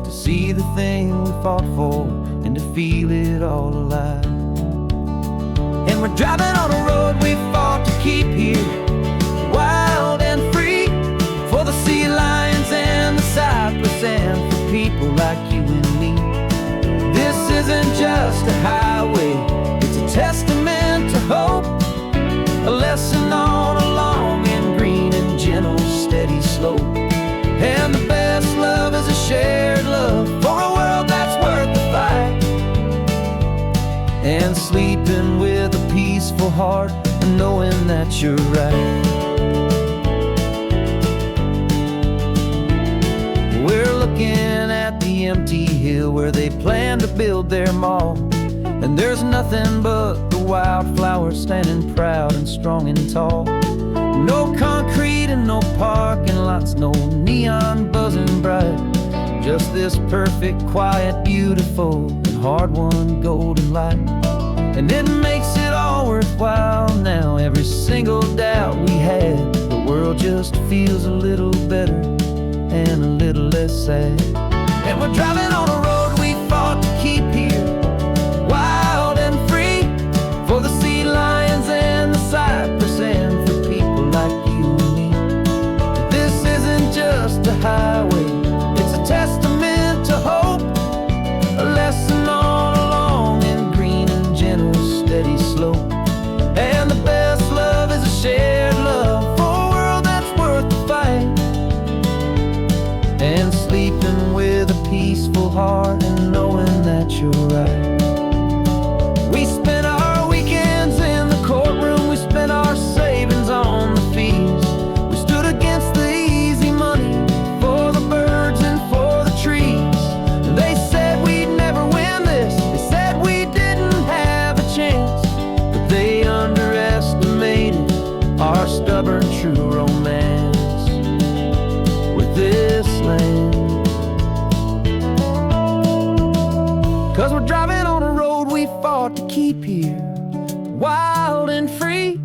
to see the thing we fought for and to feel it all alive. And we're driving on a road we fought to keep here, wild and people like you and me. This isn't just a highway, it's a testament to hope, a lesson on a long and green and gentle steady slope. And the best love is a shared love for a world that's worth the fight. And sleeping with a peaceful heart and knowing that you're right. We're looking at the empty hill where they plan to build their mall, and there's nothing but the wildflowers standing proud and strong and tall. No concrete and no parking lots, no neon buzzing bright, just this perfect, quiet, beautiful, and hard-won golden light. And it makes it all worthwhile now. Every single doubt we had, the world just feels a little better and a little less sad. And we're driving on a road we fought to keep here, wild and free, for the sea lions and the cypress and for people like you and me. This isn't just a highway, it's a testament to hope, a lesson on a long and green and gentle steady slope. And the best love is a shared love for a world that's worth the fight. And sleeping with a peaceful heart and knowing that you're right. We spent our weekends in the courtroom, we spent our savings on the fees. We stood against the easy money for the birds and for the trees. And they said we'd never win this, they said we didn't have a chance, but they underestimated our stubborn true romance with this land. 'Cause we're driving on a road we fought to keep here, wild and free,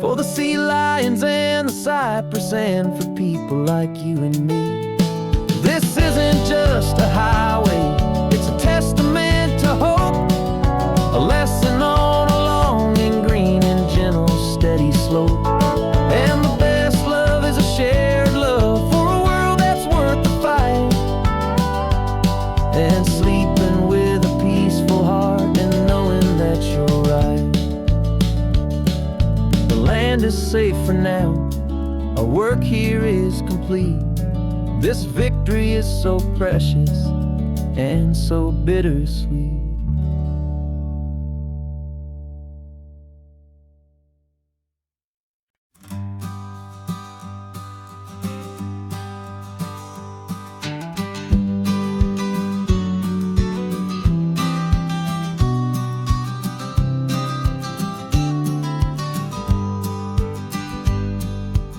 for the sea lions and the cypress and for people like you and me. This isn't just a highway, it's a testament to hope, a lesson on a long and green and gentle steady slope. And the best love is a shared love for a world that's worth the fight. And sleeping with a peaceful heart and knowing that you're right. The land is safe for now, our work here is complete. This victory is so precious and so bittersweet.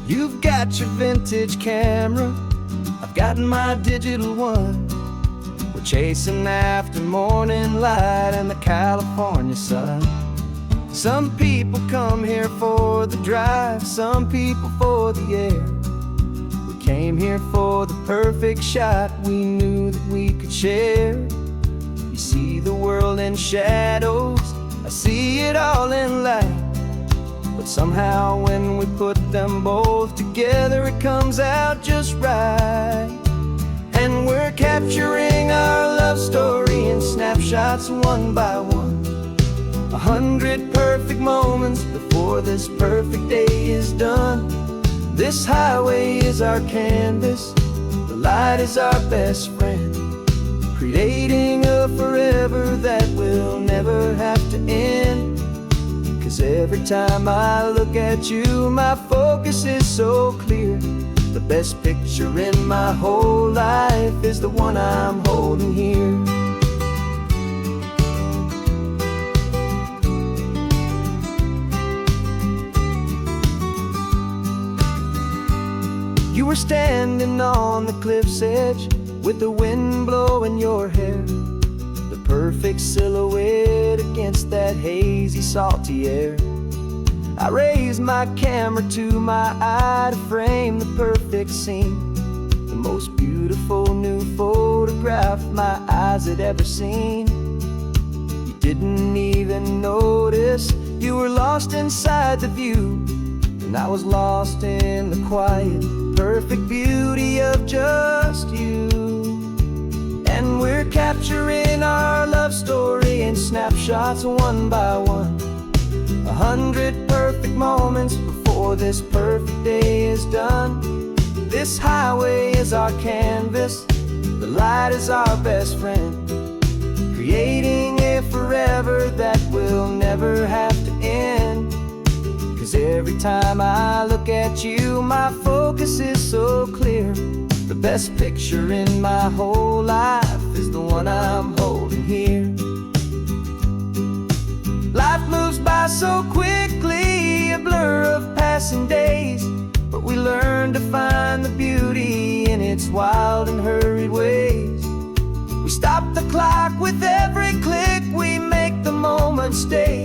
You've got your vintage camera, I've got my digital one. We're chasing after morning light and the California sun. Some people come here for the drive, some people for the air. We came here for the perfect shot we knew that we could share. You see the world in shadows, I see it all in light. But somehow when we put them both together, it comes out just right. And we're capturing our love story in snapshots one by one. 100 perfect moments before this perfect day is done. This highway is our canvas, the light is our best friend, creating a forever that will never have to end. 'Cause every time I look at you, my focus is so clear. The best picture in my whole life is the one I'm holding here. You were standing on the cliff's edge with the wind blowing your hair, the perfect silhouette against that hazy, salty air. I raised my camera to my eye to frame the perfect scene, the most beautiful new photograph my eyes had ever seen. You didn't even notice you were lost inside the view, and I was lost in the quiet, perfect beauty of just you. And we're capturing our love story in snapshots one by one. 100 perfect moments before this perfect day is done. This highway is our canvas, the light is our best friend, creating a forever that will never have to end. 'Cause every time I look at you, my focus is so clear. The best picture in my whole life is the one I'm holding here. Life moves by so quickly, a blur of passing days, but we learn to find the beauty in its wild and hurried ways. We stop the clock with every click, we make the moment stay,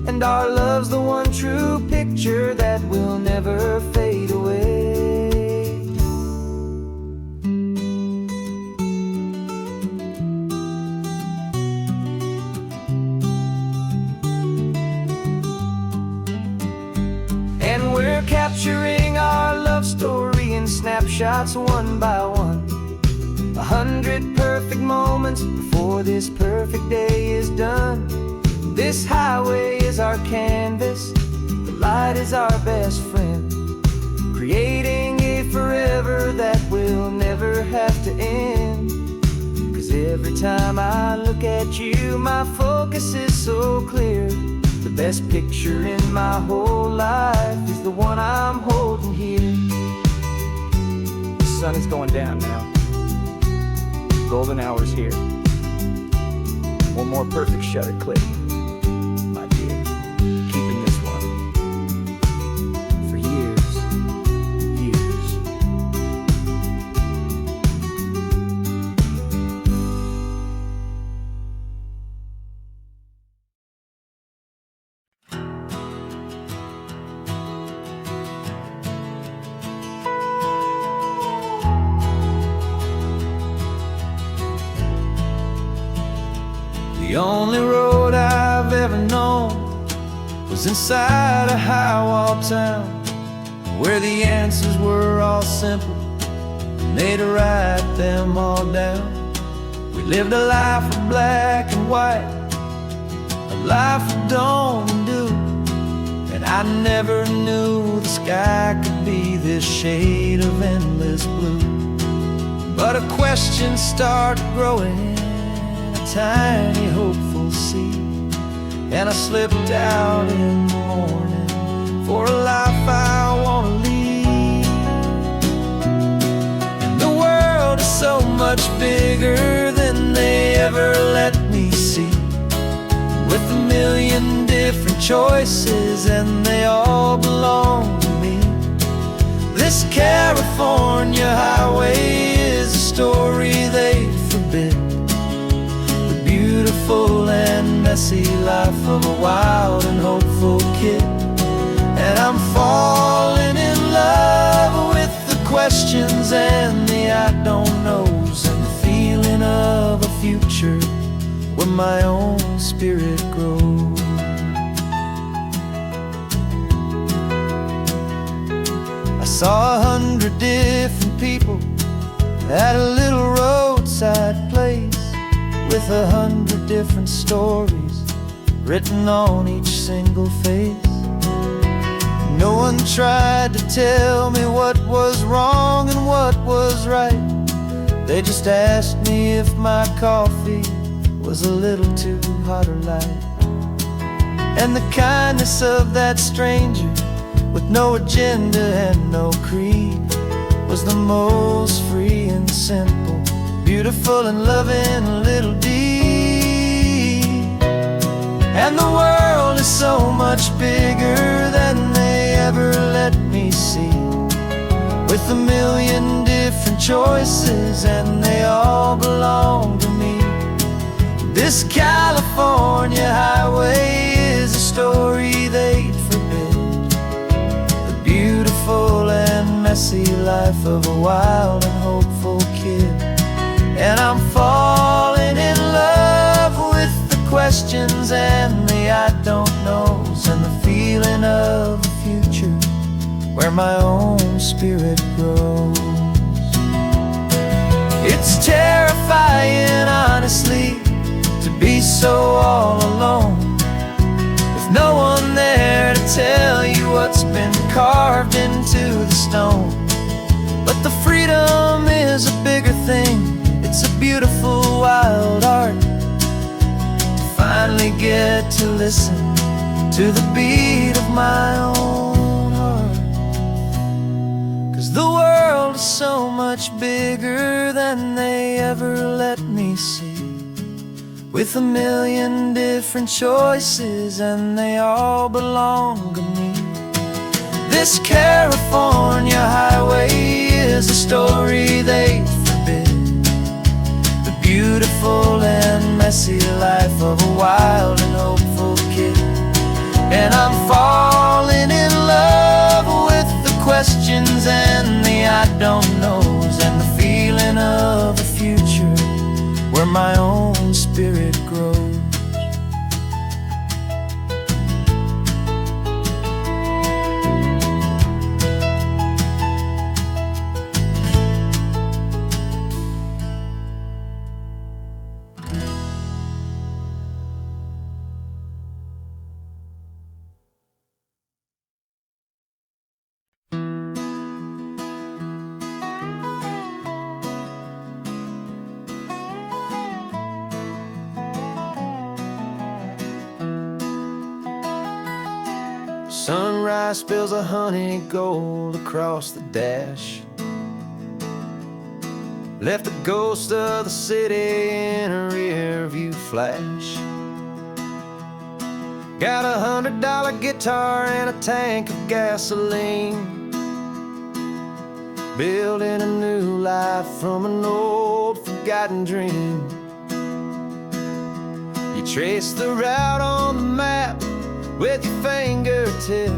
and our love's the one true picture that will never fade away. And we're capturing our love story in snapshots one by one. 100 perfect moments before this perfect day is done. This highway is our canvas, the light is our best friend, creating a forever that will never have to end. 'Cause every time I look at you, my focus is so clear. The best picture in my whole life is the one I'm holding here. The sun is going down now. Golden hour's here. One more perfect shutter click, my dear. Keeping this one for years, years. The only road I've ever known was inside a high-wall town, where the answers were all simple, and they'd write them all down. We lived a life of black and white, a life of dawn and dew, and I never knew the sky could be this shade of endless blue. But a question started growing, tiny hopeful seed, and I slipped out in the morning for a life I want to lead. And the world is so much bigger than they ever let me see, with a million different choices and they all belong to me. This California highway is a story they forbid, beautiful and messy life of a wild and hopeful kid. And I'm falling in love with the questions and the I don't knows, and the feeling of a future where my own spirit grows. I saw 100 different people at a little roadside place, with 100 different stories written on each single face. No one tried to tell me what was wrong and what was right. They just asked me if my coffee was a little too hot or light. And the kindness of that stranger, with no agenda and no creed, was the most free and simple, beautiful and loving little deed. And the world is so much bigger than they ever let me see, with a million different choices and they all belong to me. This California highway is a story they'd forbid, the beautiful and messy life of a wild and hopeful kid. And I'm falling in love with the questions and the I don't knows, and the feeling of a future where my own spirit grows. It's terrifying get to listen to the beat of my own heart. 'Cause the world is so much bigger than they ever let me see, with a million different choices and they all belong to me. This California highway is a story they forbid, the beautiful and messy life of a wild and hopeful kid. And I'm falling in love with the questions and the I don't knows, and the feeling of a future where my own spirit grows. Sunrise spills a honey gold across the dash, left the ghost of the city in a rear view flash. Got a $100 guitar and a tank of gasoline, building a new life from an old forgotten dream. You trace the route on the map with your fingertip,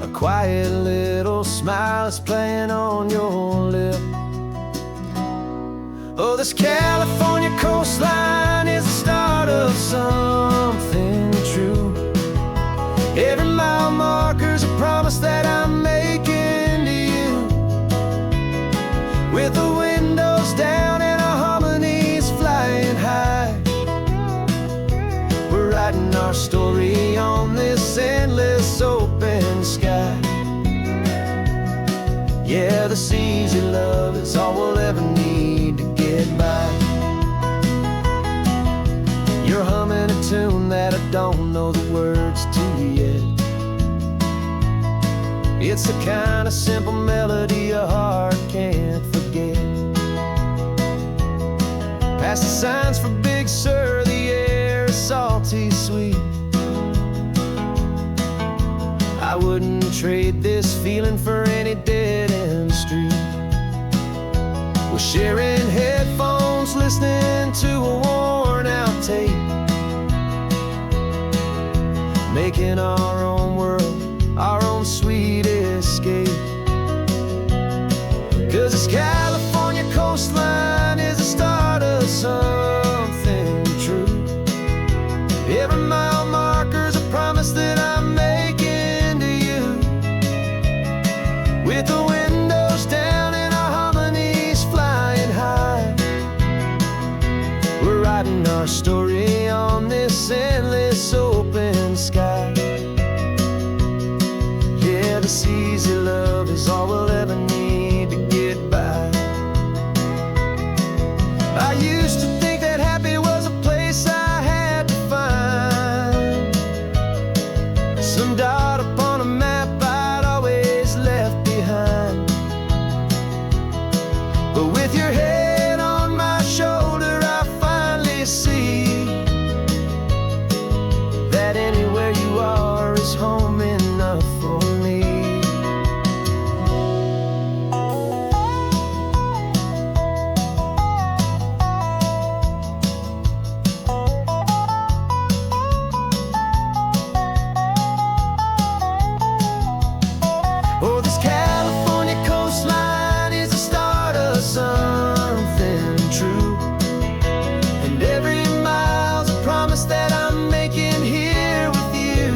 a quiet little smile is playing on your lip. Oh, this California coastline is the start of something true. Every mile marker's a promise that I'm making to you, with the windows down and our harmonies flying high. Writing our story on this endless open sky. Yeah, this easy love is all we'll ever need to get by. You're humming a tune that I don't know the words to yet. It's the kind of simple melody a heart can't forget. Past the signs for Big Sur, the air is salty sweet. I wouldn't trade this feeling for any dead-end street. We're sharing headphones, listening to a worn-out tape, making our own world, our own sweet escape. 'Cause this California coastline is the start of something true. Every mile marker's a promise that I'm making to you, with the windows down and our harmonies flying high. We're writing our story on this endless open sky. Yeah, this easy love is all we'll ever need to get by. I used to think that happy was a place I had to find, some dot upon a map I'd always left behind. But with your head on my shoulder, I finally see that anywhere you are is home enough for me. Oh, this California coastline is the start of something true, and every mile's a promise that I'm making here with you,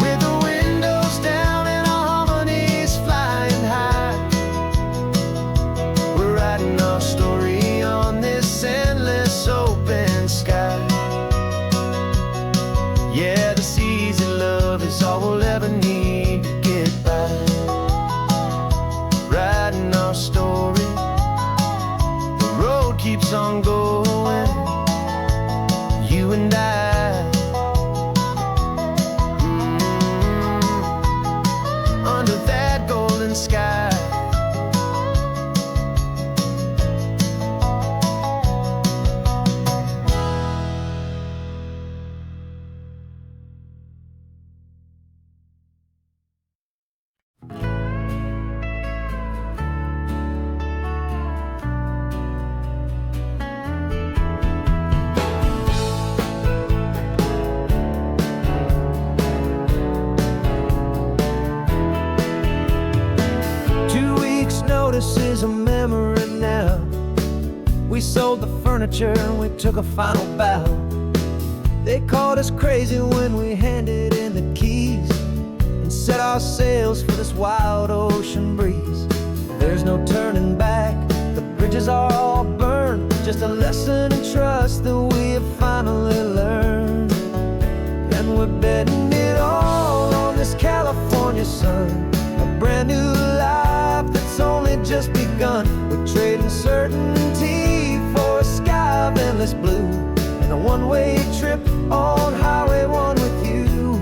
with the windows down and our harmonies flying high. We're writing our story on this endless open sky. Yeah, this easy love is all we'll ever need to get by. Writing our story, the road keeps on going. is a memory now. We sold the furniture and we took a final bow. They called us crazy when we handed in the keys and set our sails for this wild ocean breeze. There's no turning back, the bridges are all burned. Just a lesson in trust that we have finally learned. And we're betting it all on this California sun, a brand new life that's only just begun. We're trading certainty for a sky of endless blue, and a one-way trip on Highway 1 with you.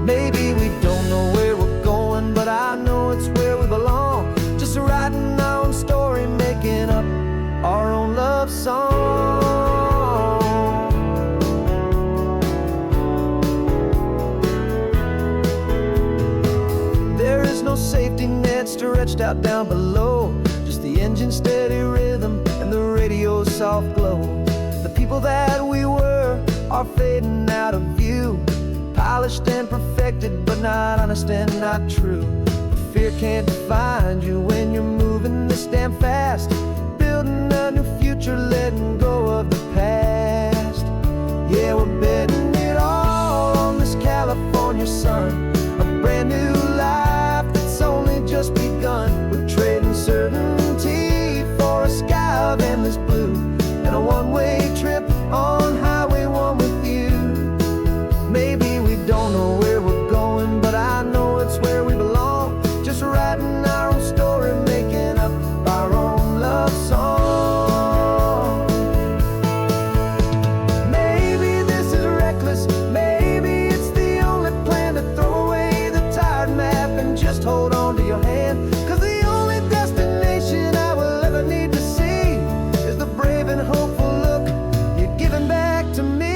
Maybe we don't know where we're going, but I know it's where we belong. Just writing our own story, making up our own love song. There is no safety net stretched out down below, just the engine's steady rhythm and the radio's soft glow. The people that we were are fading out of view, polished and perfected, but not honest and not true. Fear can't define you when you're moving this damn fast, building a new future, letting go of the past. Yeah, we're betting it all on this California sun, a brand new life that's only just begun. We're trading certainty for a sky of endless blue, and a one-way trip on Highway 1 with you. Maybe we don't know where we're going, but I know it's where we belong. Just writing our own story, making up our own love song. Maybe this is reckless, maybe it's the only plan to throw away the tired map and just hold on to your hand. 'Cause the only destination I will ever need to see is the brave and hopeful look you're giving back to me.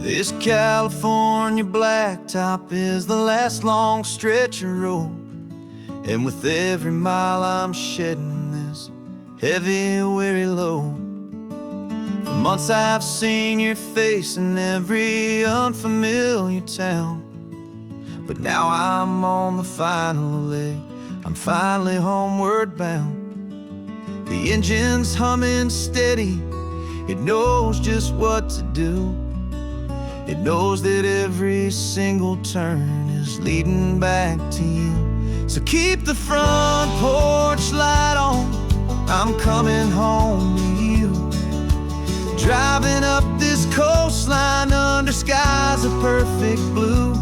This California blacktop is the last long stretch of road, and with every mile I'm shedding this heavy, weary load. For months I've seen your face in every unfamiliar town, but now I'm on the final leg, I'm finally homeward bound. The engine's humming steady, it knows just what to do. It knows that every single turn is leading back to you. So keep the front porch light on, I'm coming home to you. Driving up this coastline under skies of perfect blue.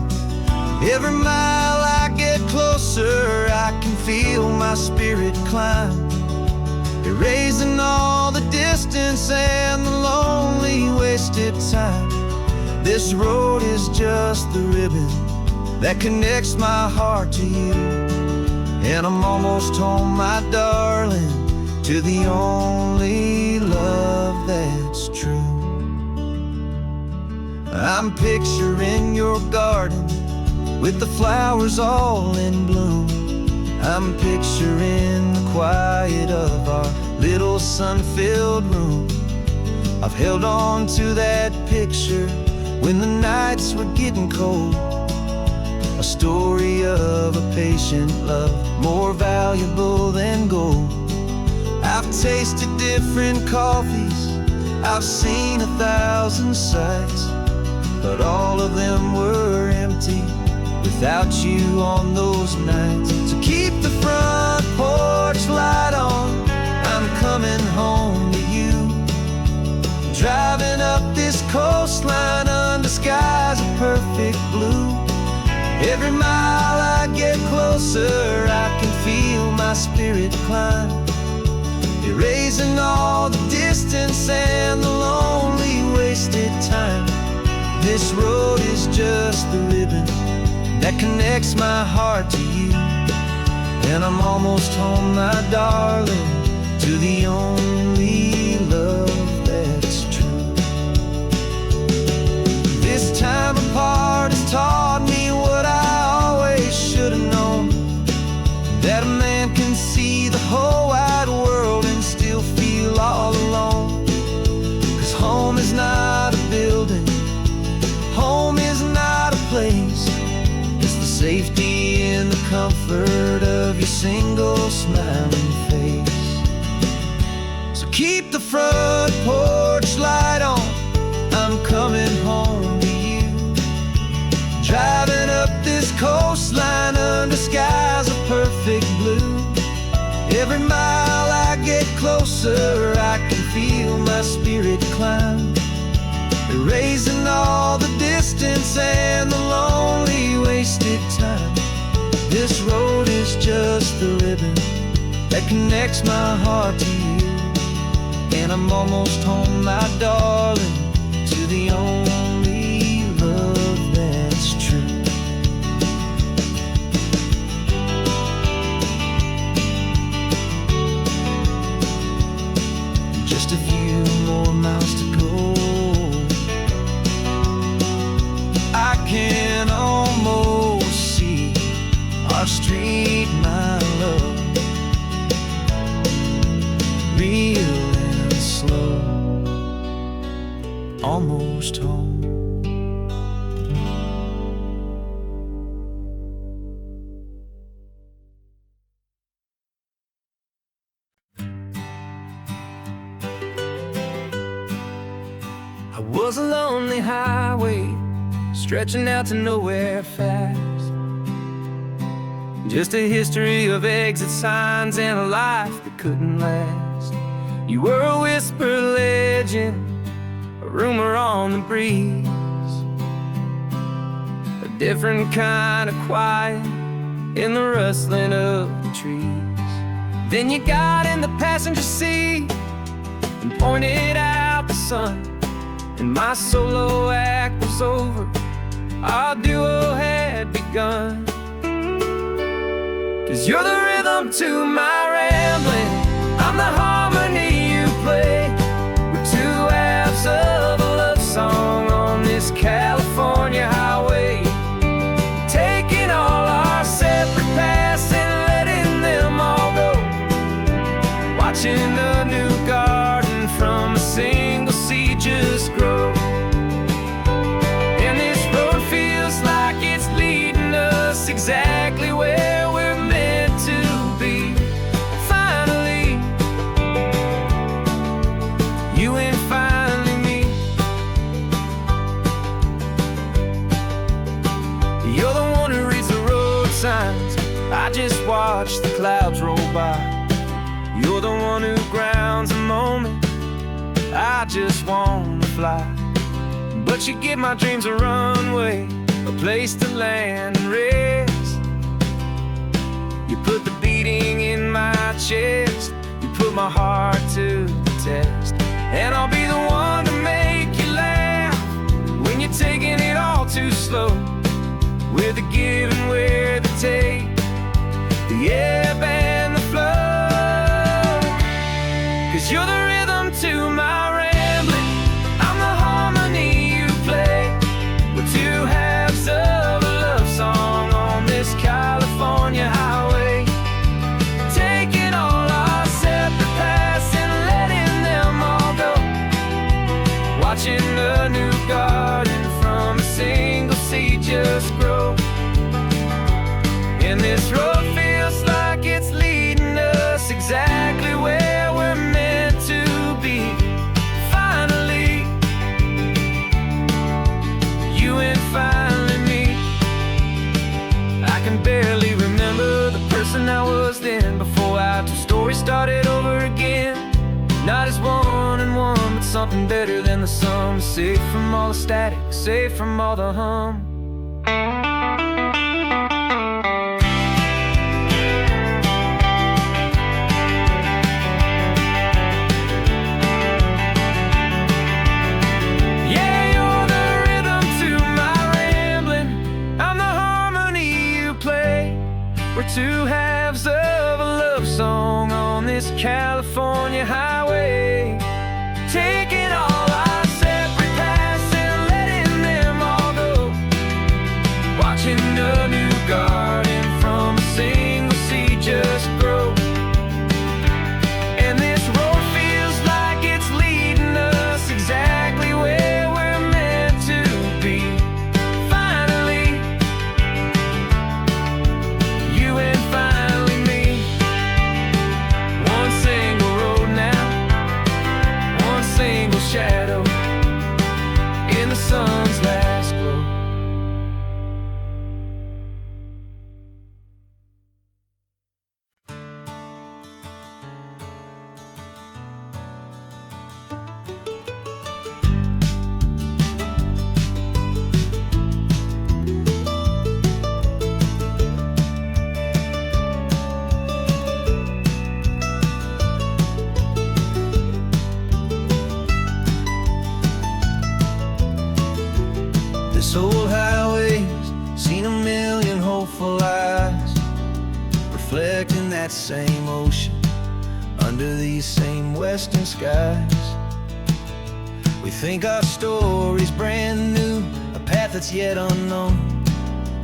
Every mile I get closer, I can feel my spirit climb, erasing all the distance and the lonely wasted time. This road is just the ribbon that connects my heart to you, and I'm almost home, my darling, to the only love that's true. I'm picturing your garden with the flowers all in bloom. I'm picturing the quiet of our little sun-filled room. I've held on to that picture when the nights were getting cold. a story of a patient love, more valuable than gold. I've tasted different coffees, I've seen 1,000 sights, but all of them were empty without you on those nights. So keep the front porch light on, I'm coming home to you. Driving up this coastline under skies of perfect blue. Every mile I get closer, I can feel my spirit climb, erasing all the distance and the lonely wasted time. This road is just the ribbon that connects my heart to you, and I'm almost home, my darling, to the only love that's true. This time apart has taught me what I always should have known, that a man can see the whole wide world and still feel all alone. 'Cause home is not a building, home is not a place, it's the safety and the comfort of your single smiling face. So keep the front porch light on, I'm coming home to you. Driving up this coastline under skies of perfect blue. Every mile I get closer, I can feel my spirit climb, erasing all the distance and the lonely wasted time. This road is just the ribbon that connects my heart to you, and I'm almost home, my darling, to the only love that's true. Just a few more miles to go, I can almost see our street, my love, real and slow, almost home. I was a lonely highway stretching out to nowhere fast, just a history of exit signs and a life that couldn't last. You were a whisper legend, a rumor on the breeze, a different kind of quiet in the rustling of the trees. Then you got in the passenger seat and pointed out the sun, and my solo act was over, our duo had begun. 'Cause you're the rhythm to my rambling, I'm the harmony you play. We're two halves of a love song on this California highway, taking all our separate paths and letting them all go, watching a new garden from a single seed just grow. And this road feels like it's leading us exactly where we're meant to be. Finally, you and finally me. You're the one who reads the road signs, I just watch the clouds roll by. You're the one who grounds a moment, I just wanna fly. But you give my dreams a runway, a place to land and rest. You put the beating in my chest, you put my heart to the test. And I'll be the one to make you laugh when you're taking it all too slow. We're the give and we're the take, the ebb and the flow. 'Cause you're the rhythm to my rambling, I'm the harmony you play. We're two halves of a love song on this California highway, taking all our separate paths and letting them all go, watching a new garden from a single seed just grow. story started over again. Not as one and one, but something better than the sum. Safe from all the static, safe from all the hum. We're two halves of a love song on this California highway, taking all our separate paths and letting them all go, watching a new garden from a single seed just grow. And this road feels like it's leading us exactly where we're meant to be. Finally, you and finally me. One single road now, one single shadow in the sun's last glow. This old highway's seen a million hopeful eyes, reflecting that same ocean under these same western skies. We think our story's brand new, a path that's yet unknown,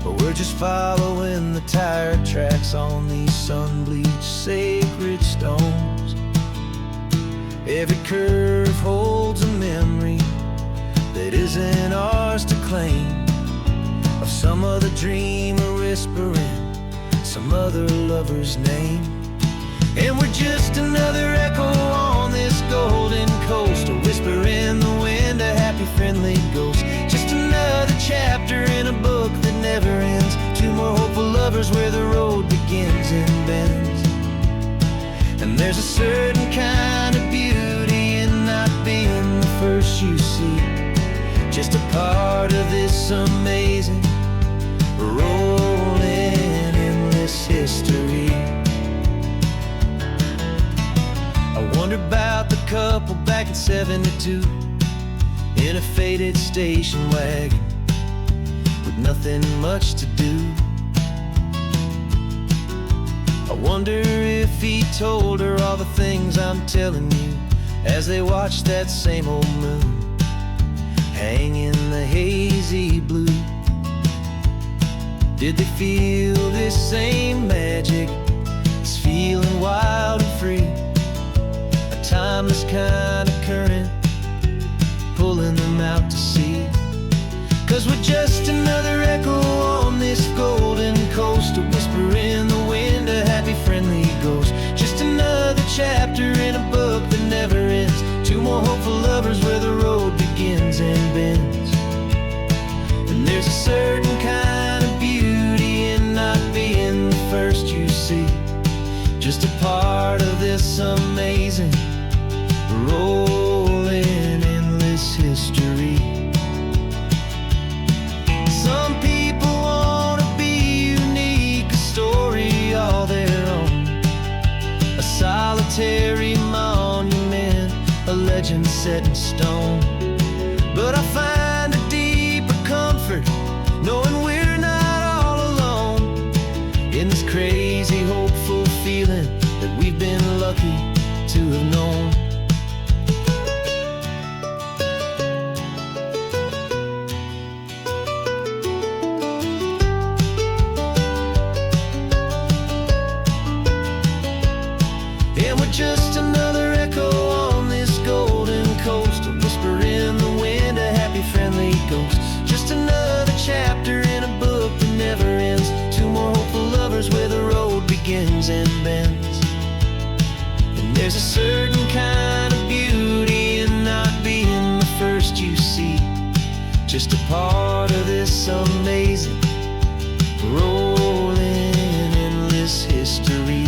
but we're just following the tire tracks on these sun-bleached sacred stones. Every curve holds a memory that isn't ours to claim, of some other dreamer whispering some other lover's name. And we're just another echo on this golden coast, a whisper in the wind, a happy friendly ghost. Just another chapter in a book that never ends, two more hopeful lovers where the road begins and bends. And there's a certain kind of beauty in not being the first you see, just a part of this amazing, rolling, endless history. I wonder about the couple back in '72 in a faded station wagon with nothing much to do. I wonder if he told her all the things I'm telling you as they watched that same old moon hang in the hazy blue. Did they feel this same magic, this feeling wild and free, a timeless kind of current pulling them out to sea? 'Cause we're just another echo on this golden coast, a whisper in the wind, a happy friendly ghost. Just another chapter in a book that never ends, two more hopeful lovers where the road begins and bends. And there's a certain kind of beauty in not being the first you see, just a part of this amazing, rolling, endless history. Some people want to be unique, a story all their own, a solitary monument, a legend set in stone. But I find a deeper comfort knowing we're not all alone in this crazy, hopeful feeling that we've been lucky to have known. And we're just another echo on this golden coast, a whisper in the wind, a happy friendly ghost. Just another chapter in a book that never ends, two more hopeful lovers where the road begins and bends. And there's a certain kind of beauty in not being the first you see, just a part of this amazing, rolling, endless history.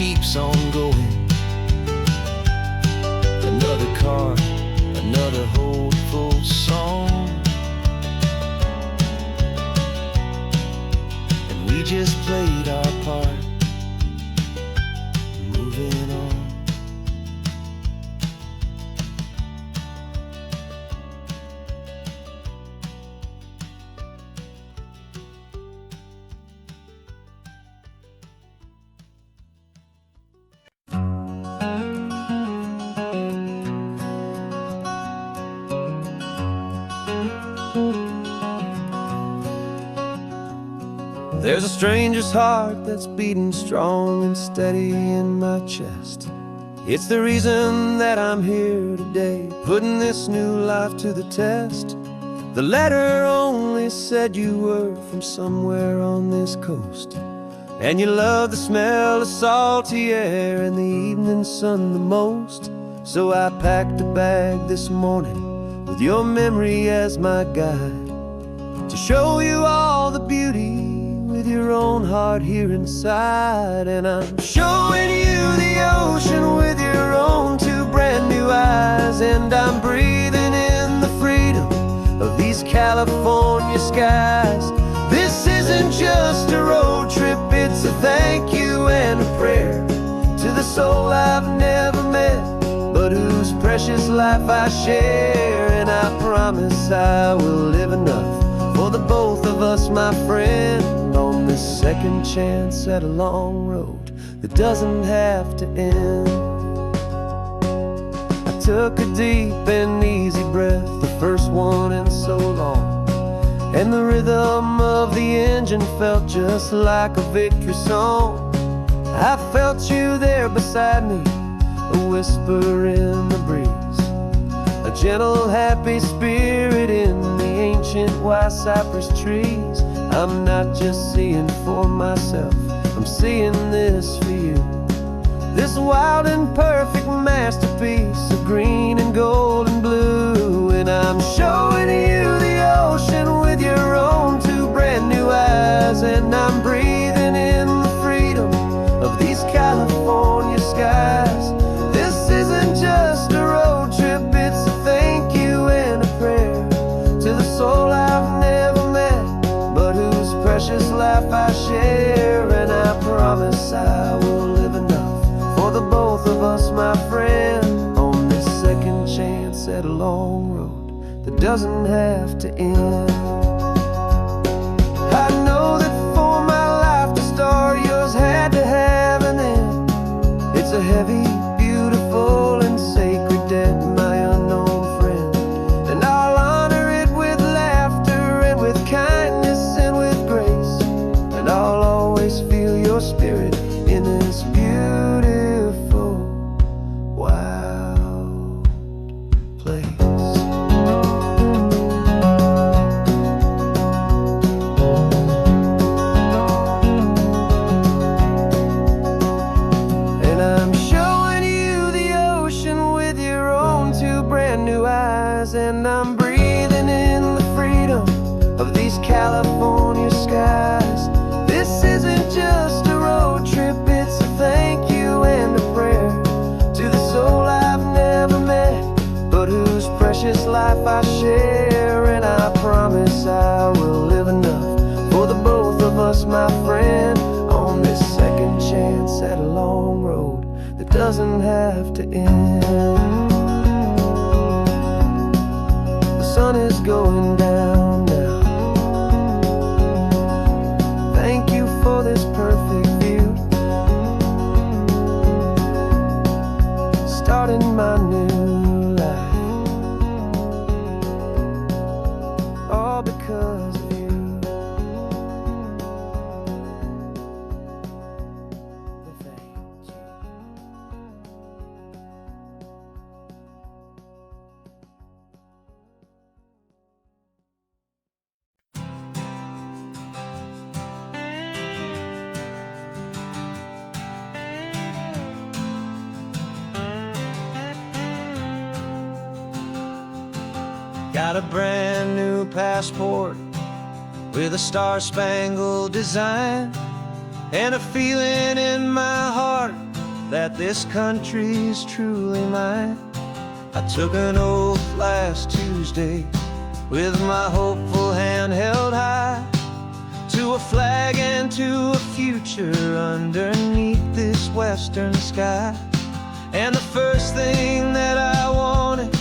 keeps on going. Another card, another hopeful song, and we just played our part, moving on. There's a stranger's heart that's beating strong and steady in my chest. It's the reason that I'm here today, putting this new life to the test. The letter only said you were from somewhere on this coast, and you love the smell of salty air and the evening sun the most. So I packed a bag this morning with your memory as my guide, to show you all the beauty with your own heart here inside. And I'm showing you the ocean with your own two brand new eyes, and I'm breathing in the freedom of these California skies. This isn't just a road trip, it's a thank you and a prayer to the soul I've never met, but whose precious life I share. And I promise I will live enough for the both of us, my friend, on this second chance at a long road that doesn't have to end. I took a deep and easy breath, the first one in so long, and the rhythm of the engine felt just like a victory song. I felt you there beside me, a whisper in the breeze, a gentle happy spirit in the ancient white cypress trees. I'm not just seeing for myself, I'm seeing this for you, this wild and perfect masterpiece of green and gold and blue. And I'm showing you the ocean with your own two brand new eyes, and I'm breathing in the freedom of these California skies. This isn't just a road trip, it's a thank you and a prayer to the soul I've never met, but whose precious life I share. And I promise I will live enough for the both of us, my friend, on this second chance at a long road that doesn't have to end. I know that for my life to start, yours had to have an end. It's a heavy, beautiful, and sacred debt, my unknown friend, and I'll honor it with laughter and with kindness and with grace, and I'll always feel your spirit in this beautiful, wild place. And I'm showing you the ocean with your own two brand new eyes, and I'm breathing in the freedom of these California skies. This isn't just a road trip, it's a thank you and a prayer to the soul I've never met, but whose precious life I share. And I promise I will live enough for the both of us, my friend, on this second chance at a long road that doesn't have to end. The sun is going down now. Thank you for this perfect view, starting my new life, all because of you. Thank you. Got a brand new passport with a star-spangled design, and a feeling in my heart that this country is truly mine. I took an oath last Tuesday with my hopeful hand held high, to a flag and to a future underneath this western sky. And the first thing that I wanted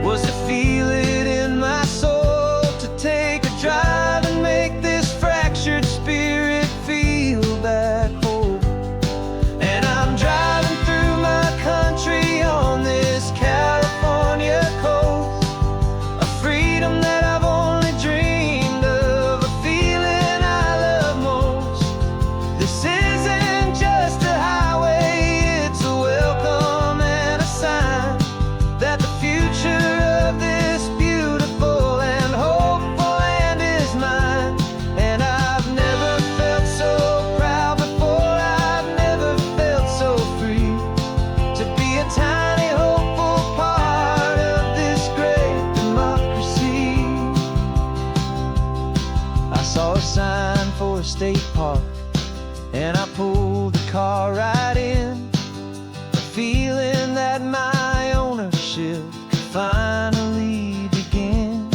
was to feel it in my soul, to take a drive and make this fractured spirit feel back home. And I'm driving through my country on this California coast, a freedom that I've only dreamed of, a feeling I love most. This isn't just a highway, it's a welcome and a sign that the future of this beautiful and hopeful land is mine. And I've never felt so proud before, I've never felt so free, to be a tiny hopeful part of this great democracy. I saw a sign for a state park, and I pulled the car right in, a feeling that my ownership could finally begin.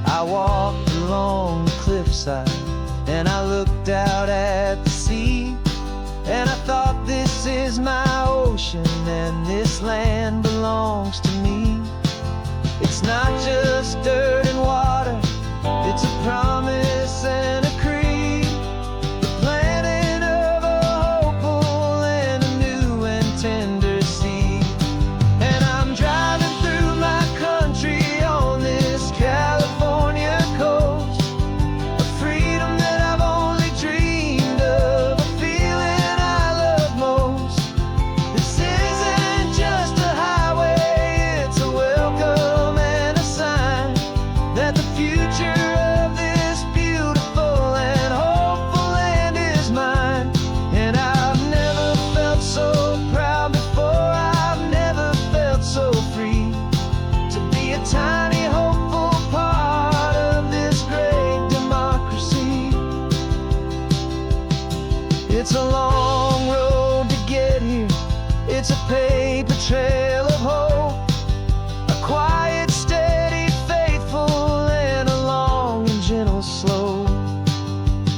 I walked along the cliffside and I looked out at the sea, and I thought, this is my ocean and this land belongs to me. It's not just dirt and water, it's a promise and a creed, the planting of a hopeful and a new and tender seed. And I'm driving through my country on this California coast, a freedom that I've only dreamed of, a feeling I love most. This isn't just a highway, it's a welcome and a sign that the future of this beautiful and hopeful land is mine. And I've never felt so proud before, I've never felt so free, to be a tiny hopeful part of this great democracy. It's a long road to get here, it's a paper trail of hope, a quiet, steady, faithful, and a long and gentle slope.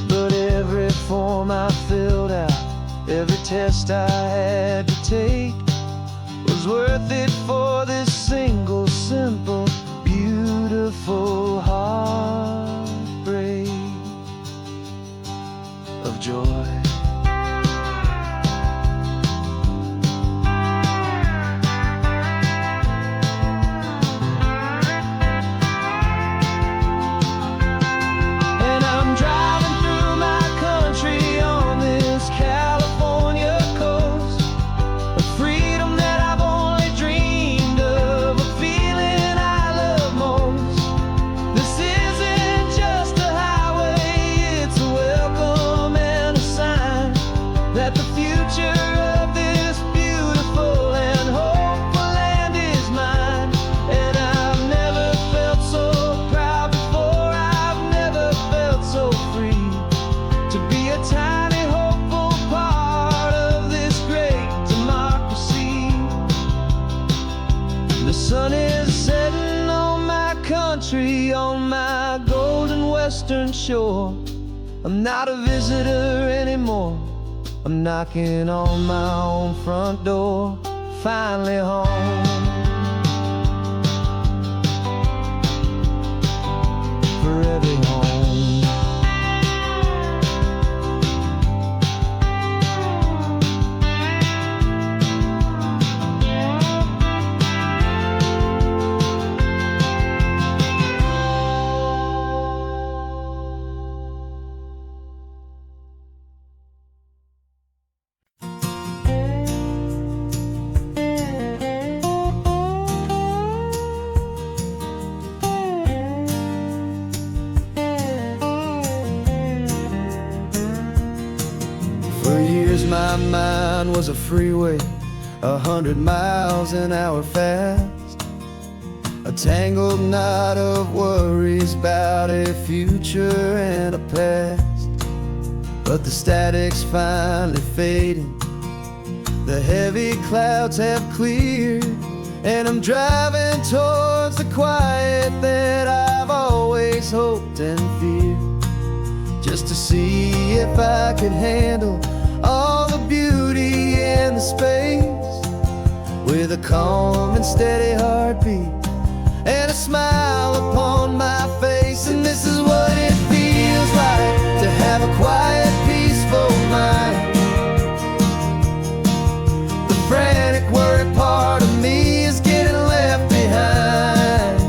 But every form I filled out, every test I had to take, was worth it for this single, simple, beautiful heartbreak of joy. And I'm driving through my country on this California coast, a freedom that I've only dreamed of, a feeling I love most. This isn't just a highway, it's a welcome and a sign that the future of this beautiful and hopeful land is mine. And I've never felt so proud before, I've never felt so free, to be a tiny hopeful part of this great democracy. The sun is setting on my country, on my golden western shore. I'm not a visitor anymore, I'm knocking on my own front door, finally home. Forever home. For years my mind was a freeway, 100 miles an hour fast, a tangled knot of worries about a future and a past. But the static's finally fading, The heavy clouds have cleared, and I'm driving towards the quiet that I've always hoped and feared, just to see if I could handle all the beauty and the space, with a calm and steady heartbeat and a smile upon my face. And this is what it feels like to have a quiet, peaceful mind. The frantic, worried part of me is getting left behind.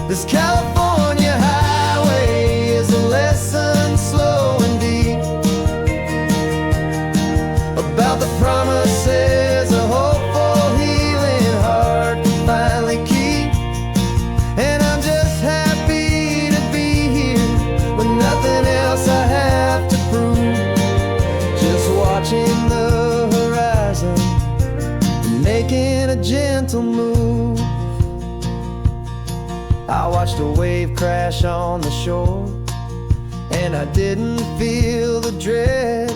This California highway is a lesson, slow and deep, about the promises a hopeful, healing heart can finally keep. And I'm just happy to be here with nothing else I have to prove, just watching the horizon and making a gentle move. I watched a wave crash on the shore, and I didn't feel the dread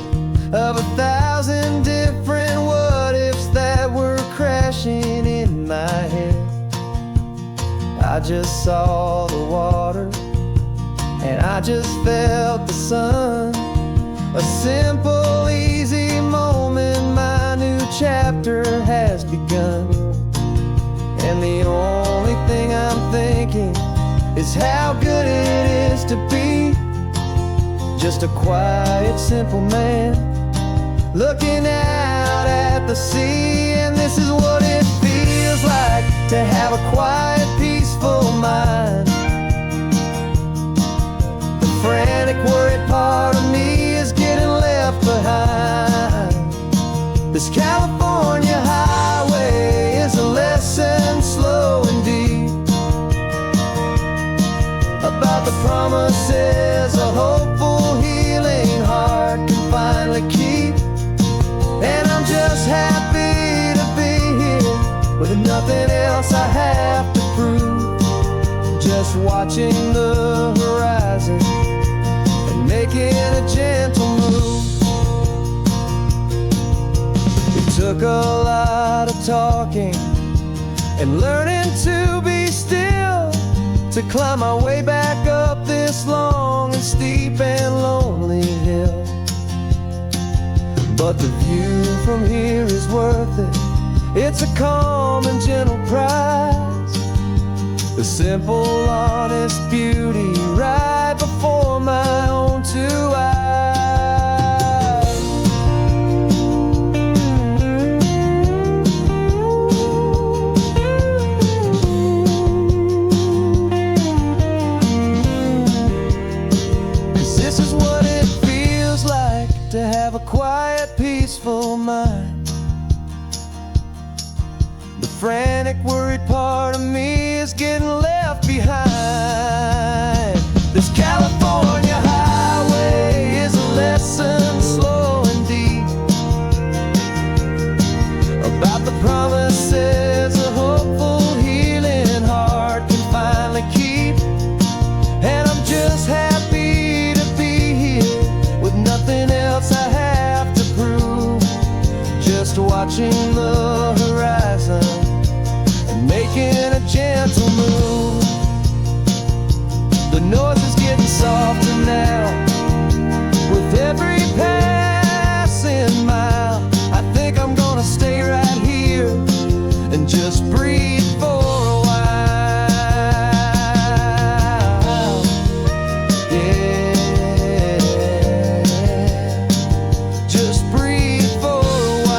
of 1,000 different what-ifs that were crashing in my head. I just saw the water, and I just felt the sun. A simple, easy moment, my new chapter has begun. And the only thing I'm thinking is how good it is to be just a quiet, simple man looking out at the sea. And this is what it feels like to have a quiet, peaceful mind. The frantic, worried part of me is getting left behind. This California highway is a lesson, slow and deep, about the promises a hopeful, healing heart can finally keep. And I'm just happy to be here with nothing else I have to prove, just watching the horizon and making a gentle move. It took a lot of talking and learning to be still to climb my way back up this long and steep and lonely hill. But the view from here is worth it. It's a calm and gentle prize, the simple, honest beauty right before my own two eyes. This is what it feels like to have a quiet, peaceful mind. The frantic, worried part of me is getting left behind. This California highway is a lesson, slow and deep, about the promises a hopeful, healing heart can finally keep. And I'm just happy to be here with nothing else I have to prove, just watching the horizon and making a gentle move. The noise is getting softer now with every passing mile. I think I'm gonna stay right here and just breathe for a while. Yeah, just breathe for a while.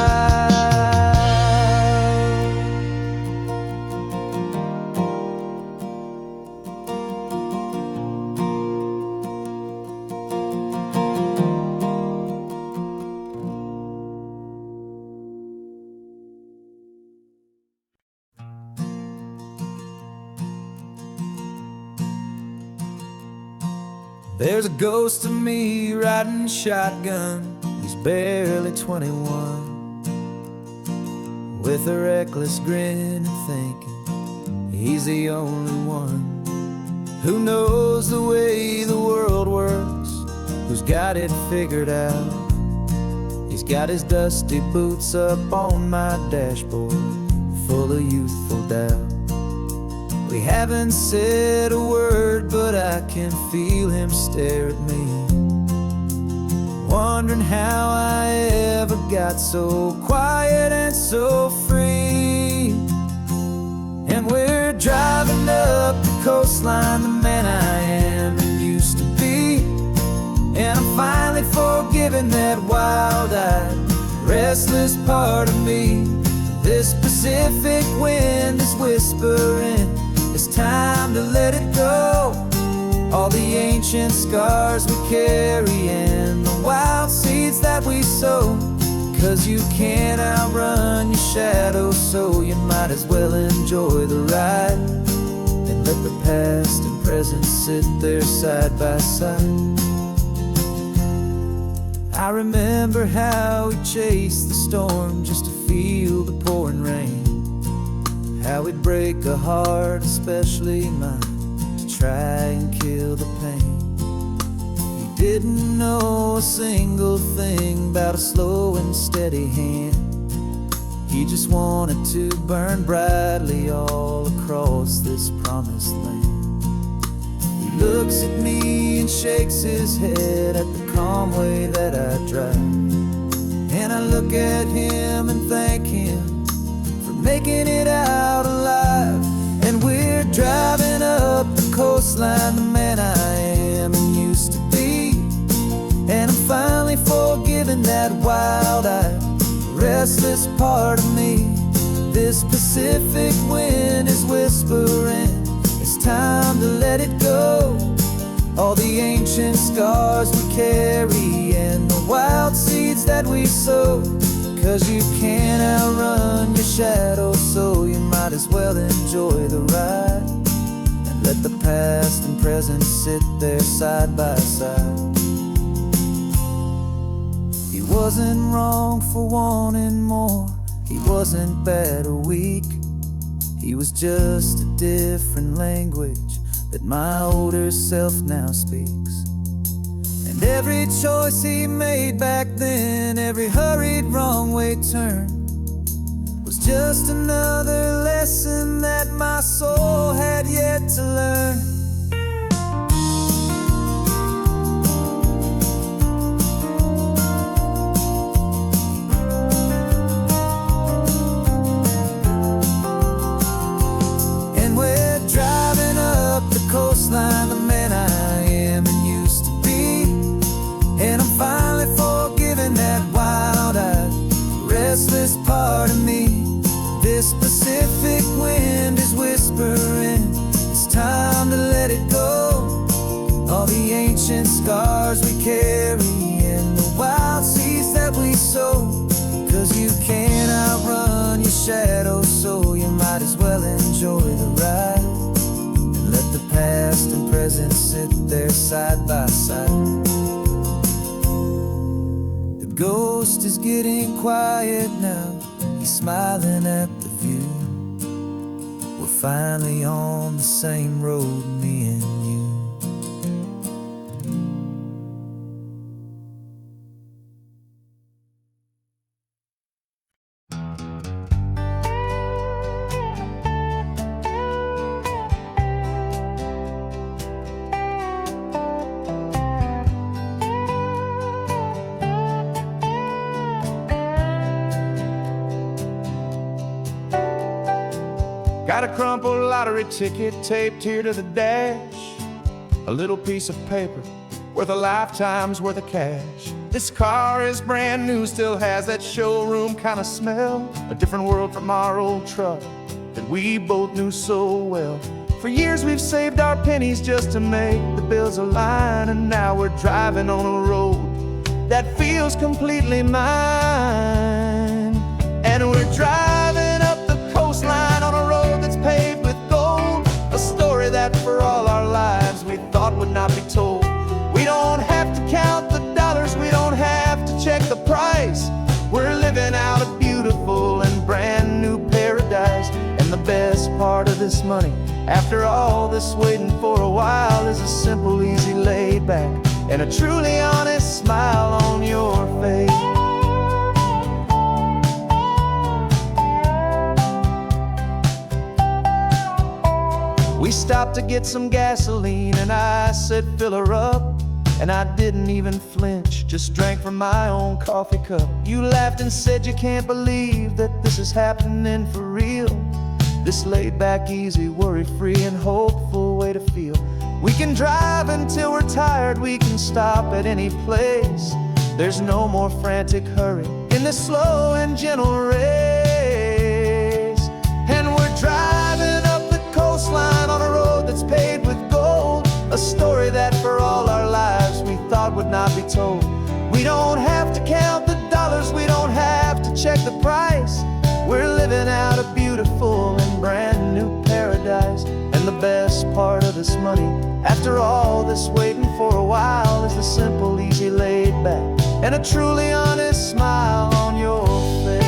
There's a ghost of me riding shotgun. He's barely 21, with a reckless grin and thinking he's the only one who knows the way the world works, who's got it figured out. He's got his dusty boots up on my dashboard, full of youthful doubt. We haven't said a word, but I can feel him stare at me, wondering how I ever got so quiet and so free. And we're driving up the coastline, the man I am and used to be. And I'm finally forgiving that wild-eyed, restless part of me. This Pacific wind is whispering, it's time to let it go. All the ancient scars we carry and the wild seeds that we sow. 'Cause you can't outrun your shadow, so you might as well enjoy the ride and let the past and present sit there side by side. I remember how we chased the storm just to feel the pouring rain, how we'd break a heart, especially mine, to try and kill the pain. He didn't know a single thing about a slow and steady hand. He just wanted to burn brightly all across this promised land. He looks at me and shakes his head at the calm way that I drive, and I look at him and thank him for making it out alive. And we're driving up the coastline, the man I am and used to be. And I'm finally forgiving that wild-eyed, restless part of me. This Pacific wind is whispering, it's time to let it go. All the ancient scars we carry and the wild seeds that we sow. 'Cause you can't outrun your shadow, so you might as well enjoy the ride and let the past and present sit there side by side. He wasn't wrong for wanting more, he wasn't bad or weak. He was just a different language that my older self now speaks. And every choice he made back then, every hurried wrong way turn, was just another lesson that my soul had yet to learn. Coastline, the man I am and used to be. And I'm finally forgiving that wild-eyed, restless part of me. This Pacific wind is whispering, it's time to let it go. All the ancient scars we carry and the wild seeds that we sow. 'Cause you can't outrun your shadow, so you might as well enjoy the ride. Let the past and present sit there side by side. The ghost is getting quiet now, he's smiling at the view. We're finally on the same road, me and you. Got a crumpled lottery ticket taped here to the dash, a little piece of paper worth a lifetime's worth of cash. This car is brand new, still has that showroom kind of smell, a different world from our old truck that we both knew so well. For years we've saved our pennies just to make the bills align, and now we're driving on a road that feels completely mine. And we're driving up the coastline on a road that's paved with gold, a story that for all our lives we thought would not be told. We don't have to count the dollars, we don't have to check the price. We're living out a beautiful and brand new paradise. And the best part of this money, after all this waiting for a while, is a simple, easy laid back and a truly honest smile on your face. stopped to get some gasoline, and I said, fill her up. And I didn't even flinch, just drank from my own coffee cup. You laughed and said you can't believe that this is happening for real. This laid back, easy, worry-free and hopeful way to feel. We can drive until we're tired, we can stop at any place. There's no more frantic hurry in this slow and gentle race. And we're driving up the coastline on a road that's paved with gold, a story that for all our lives we thought would not be told. We don't have to count the dollars, we don't have to check the price. We're living out a beautiful and brand new paradise. And the best part of this money, after all this waiting for a while, is the simple, easy, laid back, and a truly honest smile on your face.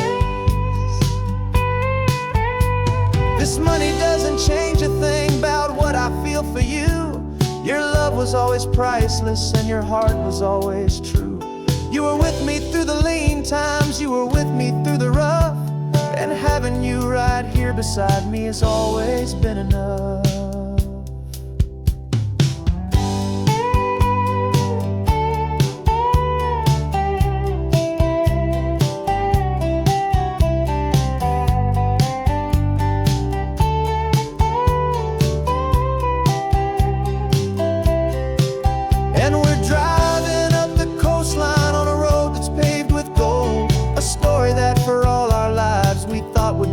This money doesn't change a thing about what I feel for you. Your love was always priceless and your heart was always true. You were with me through the lean times, you were with me through the rough, and having you right here beside me has always been enough.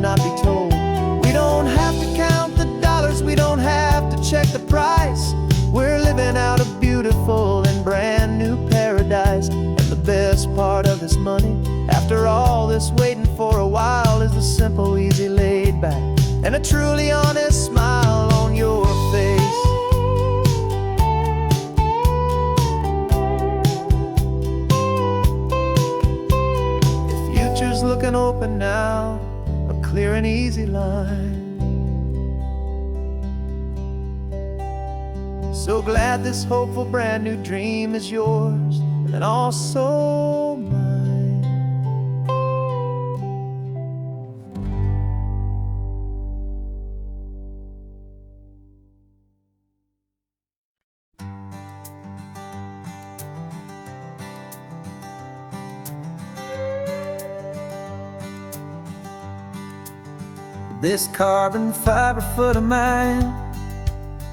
Not be told. We don't have to count the dollars, we don't have to check the price. We're living out a beautiful and brand new paradise. And the best part of this money, after all this waiting for a while, is the simple, easy, laid back, and a truly honest smile on your face. The future's looking open now, clear and easy line. So glad this hopeful brand new dream is yours and also mine. This carbon fiber foot of mine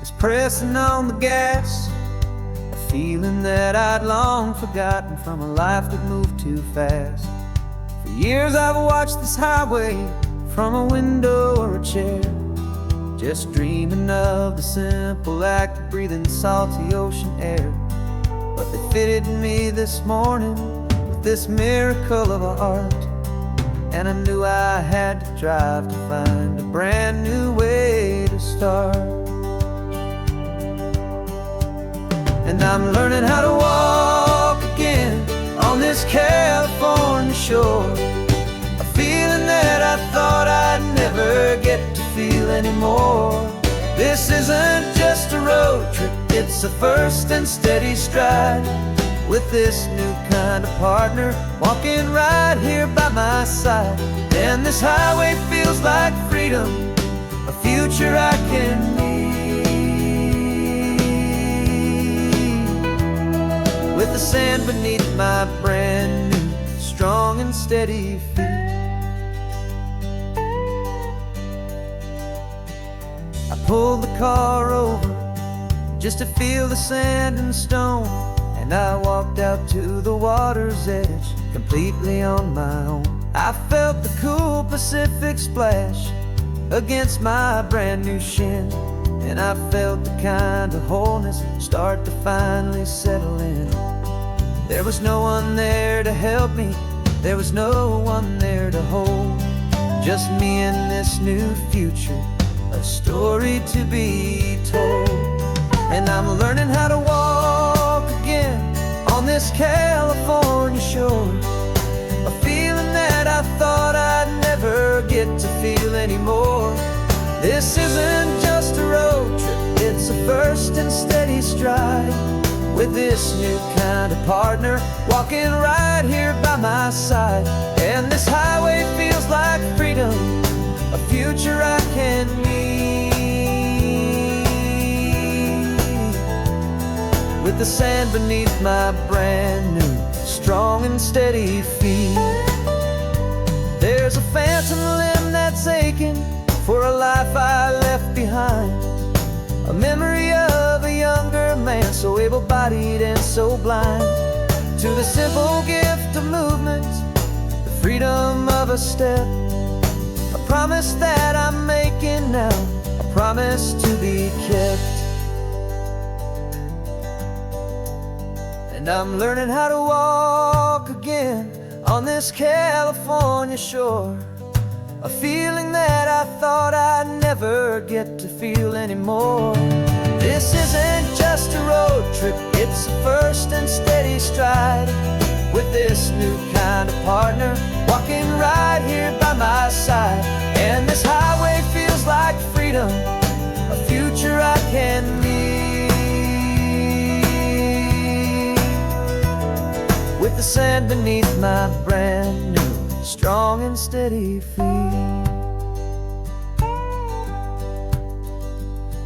is pressing on the gas, a feeling that I'd long forgotten from a life that moved too fast. For years I've watched this highway from a window or a chair, just dreaming of the simple act of breathing salty ocean air. But they fitted me this morning with this miracle of art, and I knew I had to drive to find a brand new way to start. And I'm learning how to walk again on this California shore, a feeling that I thought I'd never get to feel anymore. This isn't just a road trip, it's a first and steady stride, with this new kind of partner walking right here by my side. And this highway feels like freedom, a future I can need, with the sand beneath my brand new, strong and steady feet. I pulled the car over just to feel the sand and stone, and I walked out to the water's edge, completely on my own. I felt the cool Pacific splash against my brand new shin, and I felt the kind of wholeness start to finally settle in. There was no one there to help me, there was no one there to hold, just me and this new future, a story to be told. And I'm learning how to walk again on this California shore, a feeling that I thought I'd never get to feel anymore. This isn't just a road trip, it's a first and steady stride, with this new kind of partner walking right here by my side. And this highway feels like freedom, a future I can need, with the sand beneath my brand new, strong and steady feet. There's a phantom limb that's aching for a life I left behind, a memory of a younger man, so able-bodied and so blind, to the simple gift of movement, the freedom of a step, a promise that I'm making now, a promise to be kept. And I'm learning how to walk again on this California shore, a feeling that I thought I'd never get to feel anymore. This isn't just a road trip, it's a first and steady stride, with this new kind of partner walking right here by my side. And this highway feels like freedom, a future I can meet, with the sand beneath my brand new, strong and steady feet.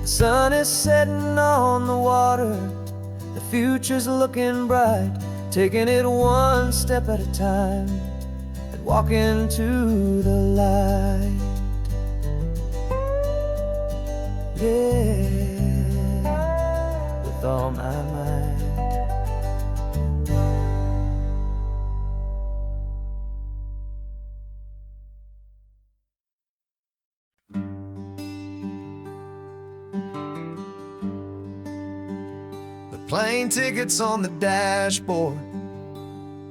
The sun is setting on the water, the future's looking bright, taking it one step at a time and walking to the light. Yeah, with all my might. Plane tickets on the dashboard,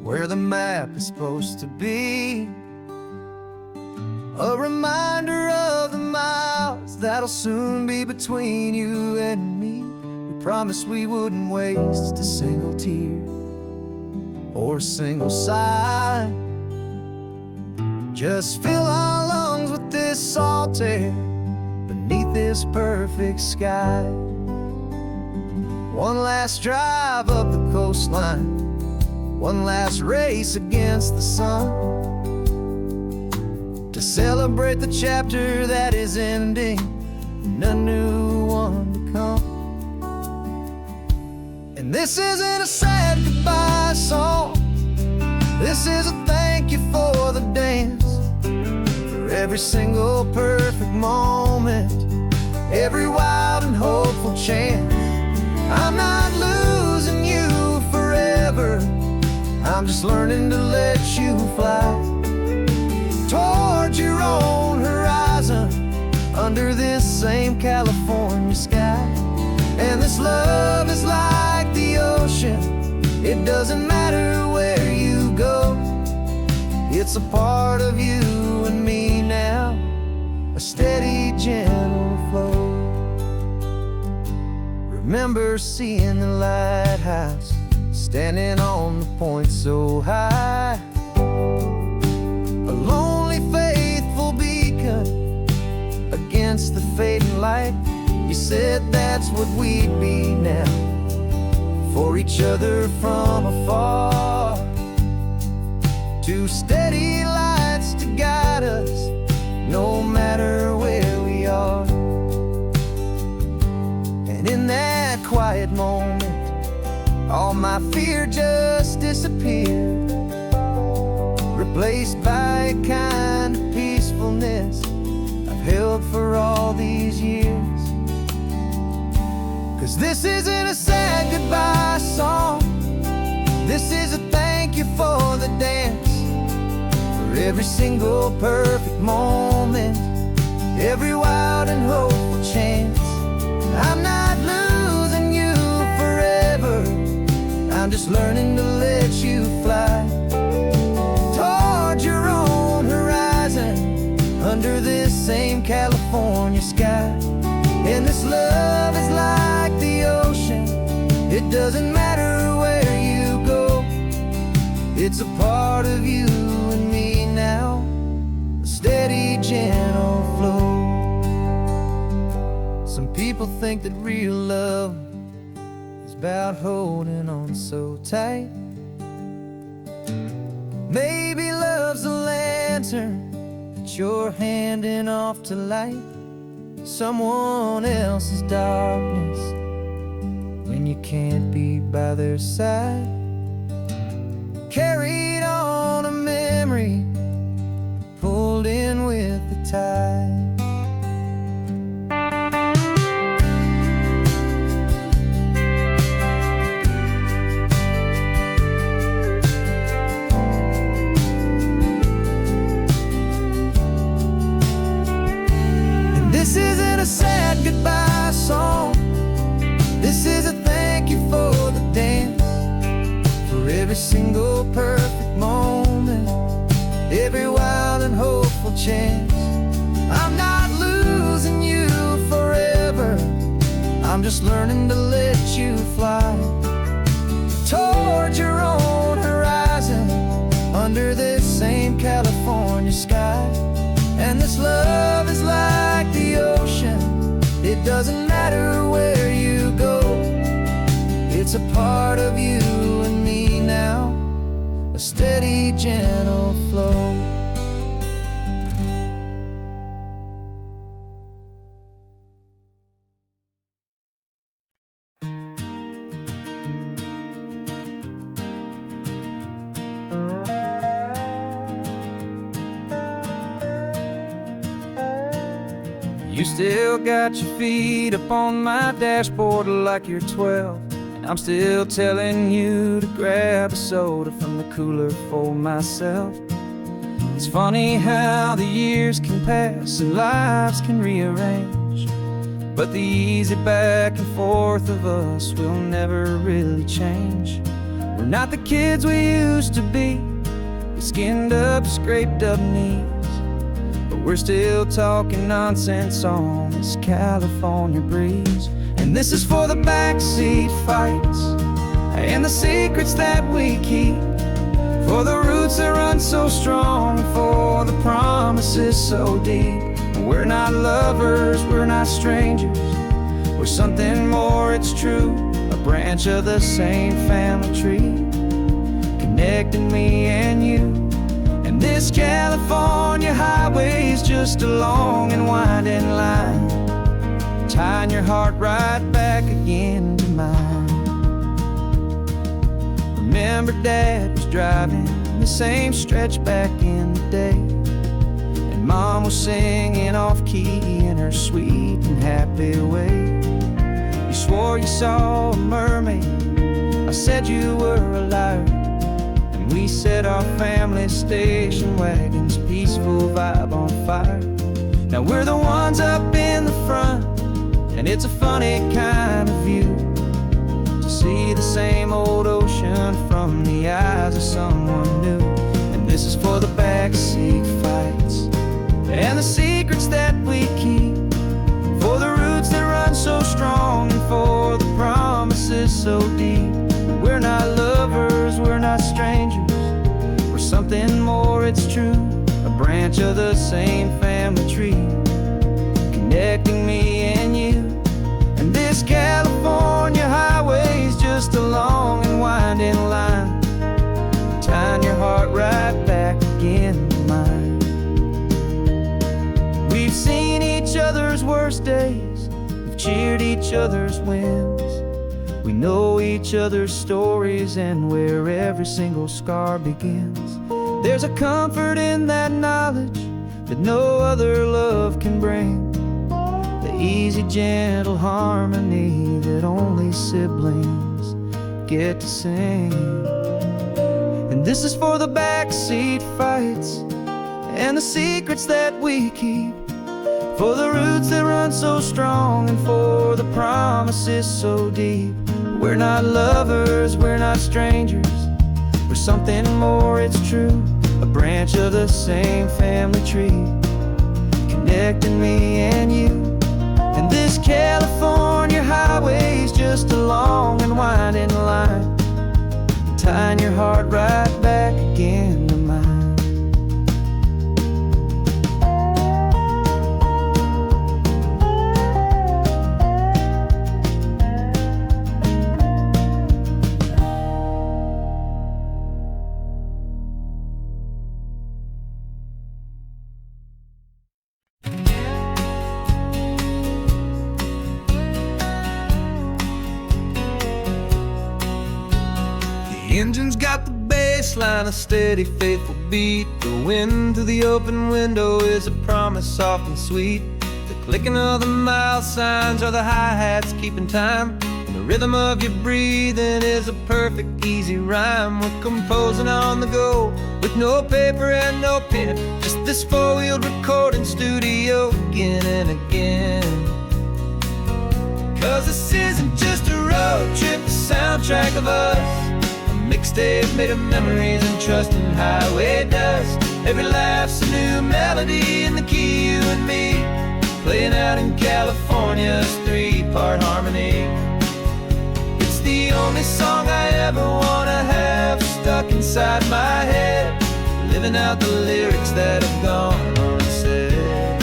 where the map is supposed to be, a reminder of the miles that'll soon be between you and me. We promised we wouldn't waste a single tear or a single sigh, just fill our lungs with this salt air beneath this perfect sky. One last drive up the coastline, one last race against the sun, to celebrate the chapter that is ending and a new one to come. And this isn't a sad goodbye song, this is a thank you for the dance, for every single perfect moment, every wild and hopeful chance. I'm not losing you forever, I'm just learning to let you fly towards your own horizon, under this same California sky. And this love is like the ocean, it doesn't matter where you go, it's a part of you and me now, a steady, gentle flow. Remember seeing the lighthouse, standing on the point so high, a lonely, faithful beacon against the fading light. You said that's what we'd be now, for each other from afar, two steady lights to guide us, no matter where we are. And in that quiet moment, all my fear just disappeared, replaced by a kind of peacefulness I've held for all these years. 'Cause this isn't a sad goodbye song, this is a thank you for the dance, for every single perfect moment, every wild and hopeful chance. I'm not losing you forever, I'm just learning to let you fly towards your own horizon, under this same California sky. And this love is like the ocean, it doesn't matter where you go, it's a part of you and me now, a steady, gentle flow. Some people think that real love is about holding on so tight. Maybe love's a lantern that you're handing off to light someone else's darkness when you can't be by their side, carried on a memory, pulled in with the tide. This isn't a sad goodbye song. This is a thank you for the dance, for every single perfect moment, every wild and hopeful chance. I'm not losing you forever, I'm just learning to let you fly toward your own horizon, under this same California sky. And this love is like the ocean, it doesn't matter where you go, it's a part of you and me now, a steady, gentle flow. You still got your feet up on my dashboard like you're 12, and I'm still telling you to grab a soda from the cooler for myself. It's funny how the years can pass and lives can rearrange, but the easy back and forth of us will never really change. We're not the kids we used to be, with skinned up, scraped up knees, but we're still talking nonsense on this California breeze. And this is for the backseat fights and the secrets that we keep, for the roots that run so strong, for the promises so deep. We're not lovers, we're not strangers, we're something more, it's true, a branch of the same family tree, connecting me and you. And this California highway is just a long and winding line, tying your heart right back again to mine. Remember Dad was driving the same stretch back in the day, and Mom was singing off-key in her sweet and happy way. You swore you saw a mermaid, I said you were a liar, and we set our family station wagon's peaceful vibe on fire. Now we're the ones up in the front, and it's a funny kind of view to see the same old ocean from the eyes of someone new. And this is for the backseat fights and the secrets that we keep, for the roots that run so strong, and for the promises so deep. We're not lovers, we're not strangers, we're something more, it's true, a branch of the same family tree, connecting me and you. And this California highway is just a long and winding line, tying your heart right back again to mine. We've seen each other's worst days, we've cheered each other's wins, we know each other's stories and where every single scar begins. There's a comfort in that knowledge that no other love can bring, the easy, gentle harmony that only siblings get to sing. And this is for the backseat fights and the secrets that we keep, for the roots that run so strong, and for the promises so deep. We're not lovers, we're not strangers, we're something more, it's true, a branch of the same family tree, connecting me and you. And this California highway is just a long and winding line, tying your heart right back again to mine. engine's got the bass line, a steady, faithful beat. The wind through the open window is a promise soft and sweet. The clicking of the mile signs are the hi-hats keeping time. And the rhythm of your breathing is a perfect, easy rhyme. We're composing on the go with no paper and no pen, just this four-wheeled recording studio again and again. 'Cause this isn't just a road trip, the soundtrack of us. A mixtape made of memories and trust in highway dust. Every laugh's a new melody in the key, you and me, playing out in California's three-part harmony. It's the only song I ever wanna have stuck inside my head, living out the lyrics that have gone unsaid.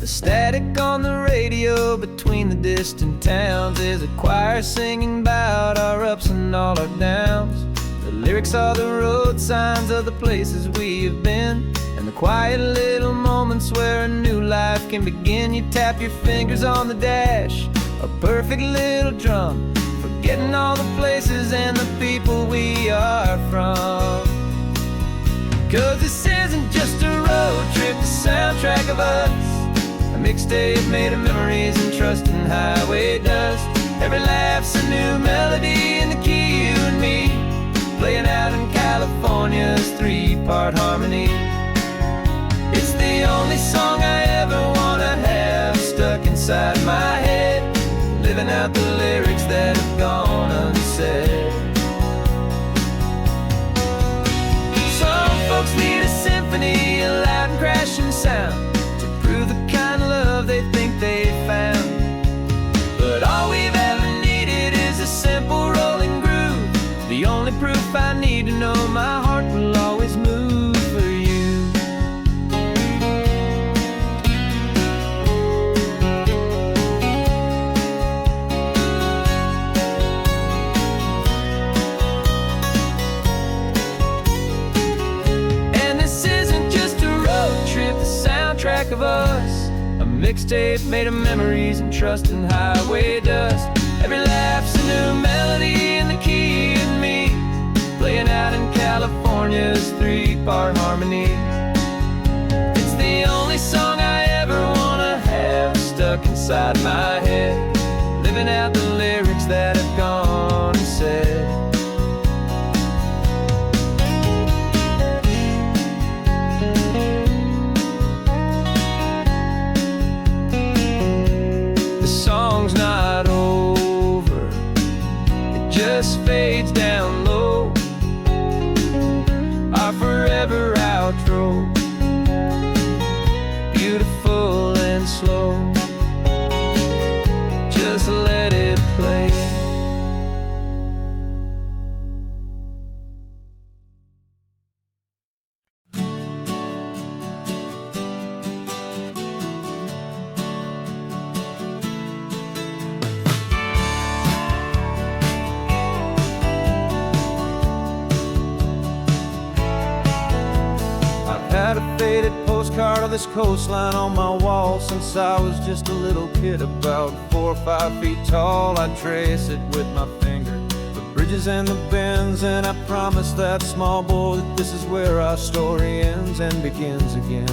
The static on the radio between the distant towns is a choir singing about our ups and all our downs. The lyrics are the road signs of the places we have been, and the quiet little moments where a new life can begin. You tap your fingers on the dash, a perfect little drum, forgetting all the places and the people we are from. 'Cause this isn't just a road trip, the soundtrack of us. A mixtape made of memories and trust in highway dust. Every laugh's a new melody in the key, you and me, playing out in California's three-part harmony. It's the only song I ever wanna have stuck inside my head, living out the lyrics that have gone unsaid. Some folks need a symphony, a loud and crashing sound, to prove the kind of love they think they found. But all we've ever needed is a simple rolling groove, the only proof I need to know my heart will always move for you. And this isn't just a road trip, the soundtrack of us. A mixtape made of memories and trust in highway dust. Every laugh's a new melody in the key and me, playing out in California's three-part harmony. It's the only song I ever wanna have stuck inside my head, living out the lyrics that have gone unsaid. The song's not over, it just fades down low, our forever outro, beautiful and slow. Just let it play. Had a faded postcard of this coastline on my wall since I was just a little kid, about 4 or 5 feet tall. I trace it with my finger, the bridges and the bends, and I promise that small boy that this is where our story ends and begins again.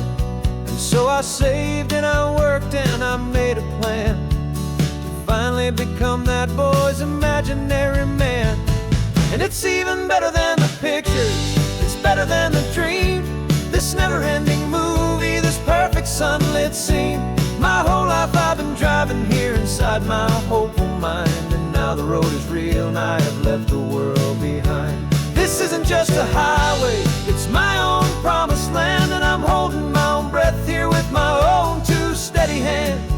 And so I saved and I worked and I made a plan to finally become that boy's imaginary man. And it's even better than the pictures, it's better than the dream, this never-ending movie, this perfect sunlit scene. My whole life I've been driving here inside my hopeful mind, and now the road is real and I have left the world behind. This isn't just a highway, it's my own promised land, and I'm holding my own breath here with my own two steady hands.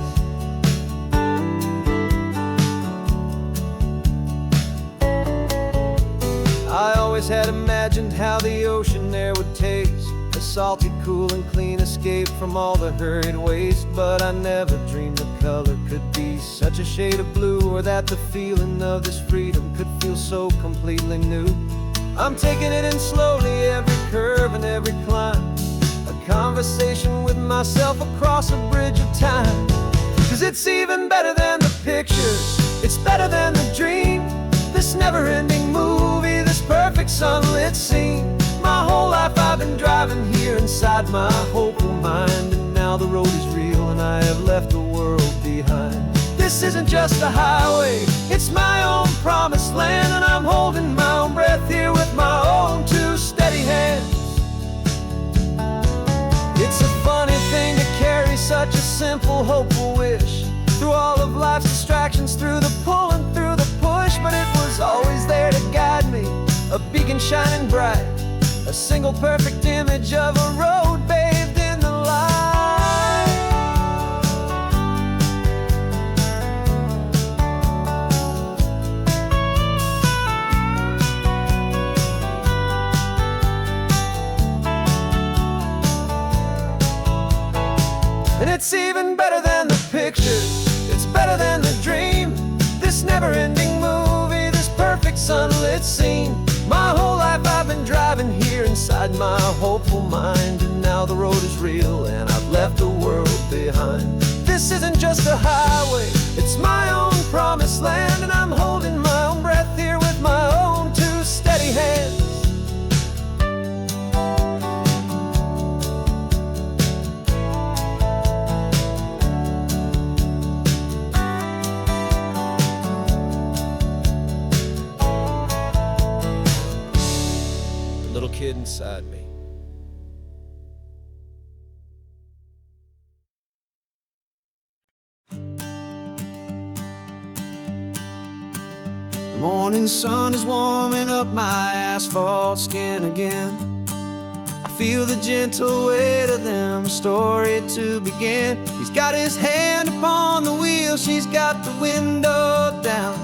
I always had imagined how the ocean air would taste, a salty, cool and clean escape from all the hurried waste. But I never dreamed the color could be such a shade of blue, or that the feeling of this freedom could feel so completely new. I'm taking it in slowly, every curve and every climb, a conversation with myself across a bridge of time. 'Cause it's even better than the pictures, it's better than the dream, never-ending movie, this perfect sunlit scene. My whole life I've been driving here inside my hopeful mind, and now the road is real and I have left the world behind. This isn't just a highway, it's my own promised land, and I'm holding my own breath here with my own two steady hands. It's a funny thing to carry such a simple, hopeful wish through all of life's distractions, through the pull and through the push, but it was always there to guide me, a beacon shining bright, a single perfect image of a road bathed in the light. And it's even better than the pictures, it's better than the dream. This never-ending movie, this perfect sunlit scene. My whole life I've been driving here inside my hopeful mind, and now the road is real and I've left the world behind. This isn't just a highway, it's my own promised land, and I'm holding my own breath here with my own two steady hands. Little kid inside me. The morning sun is warming up my asphalt skin again. I feel the gentle weight of them, a story to begin. He's got his hand upon the wheel, she's got the window down.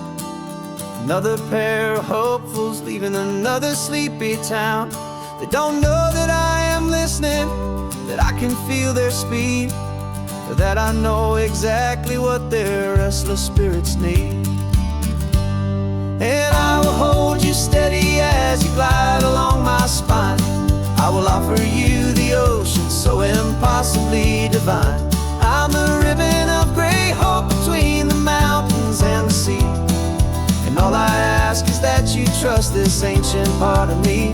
Another pair of hopefuls leaving another sleepy town. They don't know that I am listening, that I can feel their speed, or that I know exactly what their restless spirits need. And I will hold you steady as you glide along my spine. I will offer you the ocean so impossibly divine. I'm the ribbon of gray hope between the mountains and the sea. And all I ask is that you trust this ancient part of me.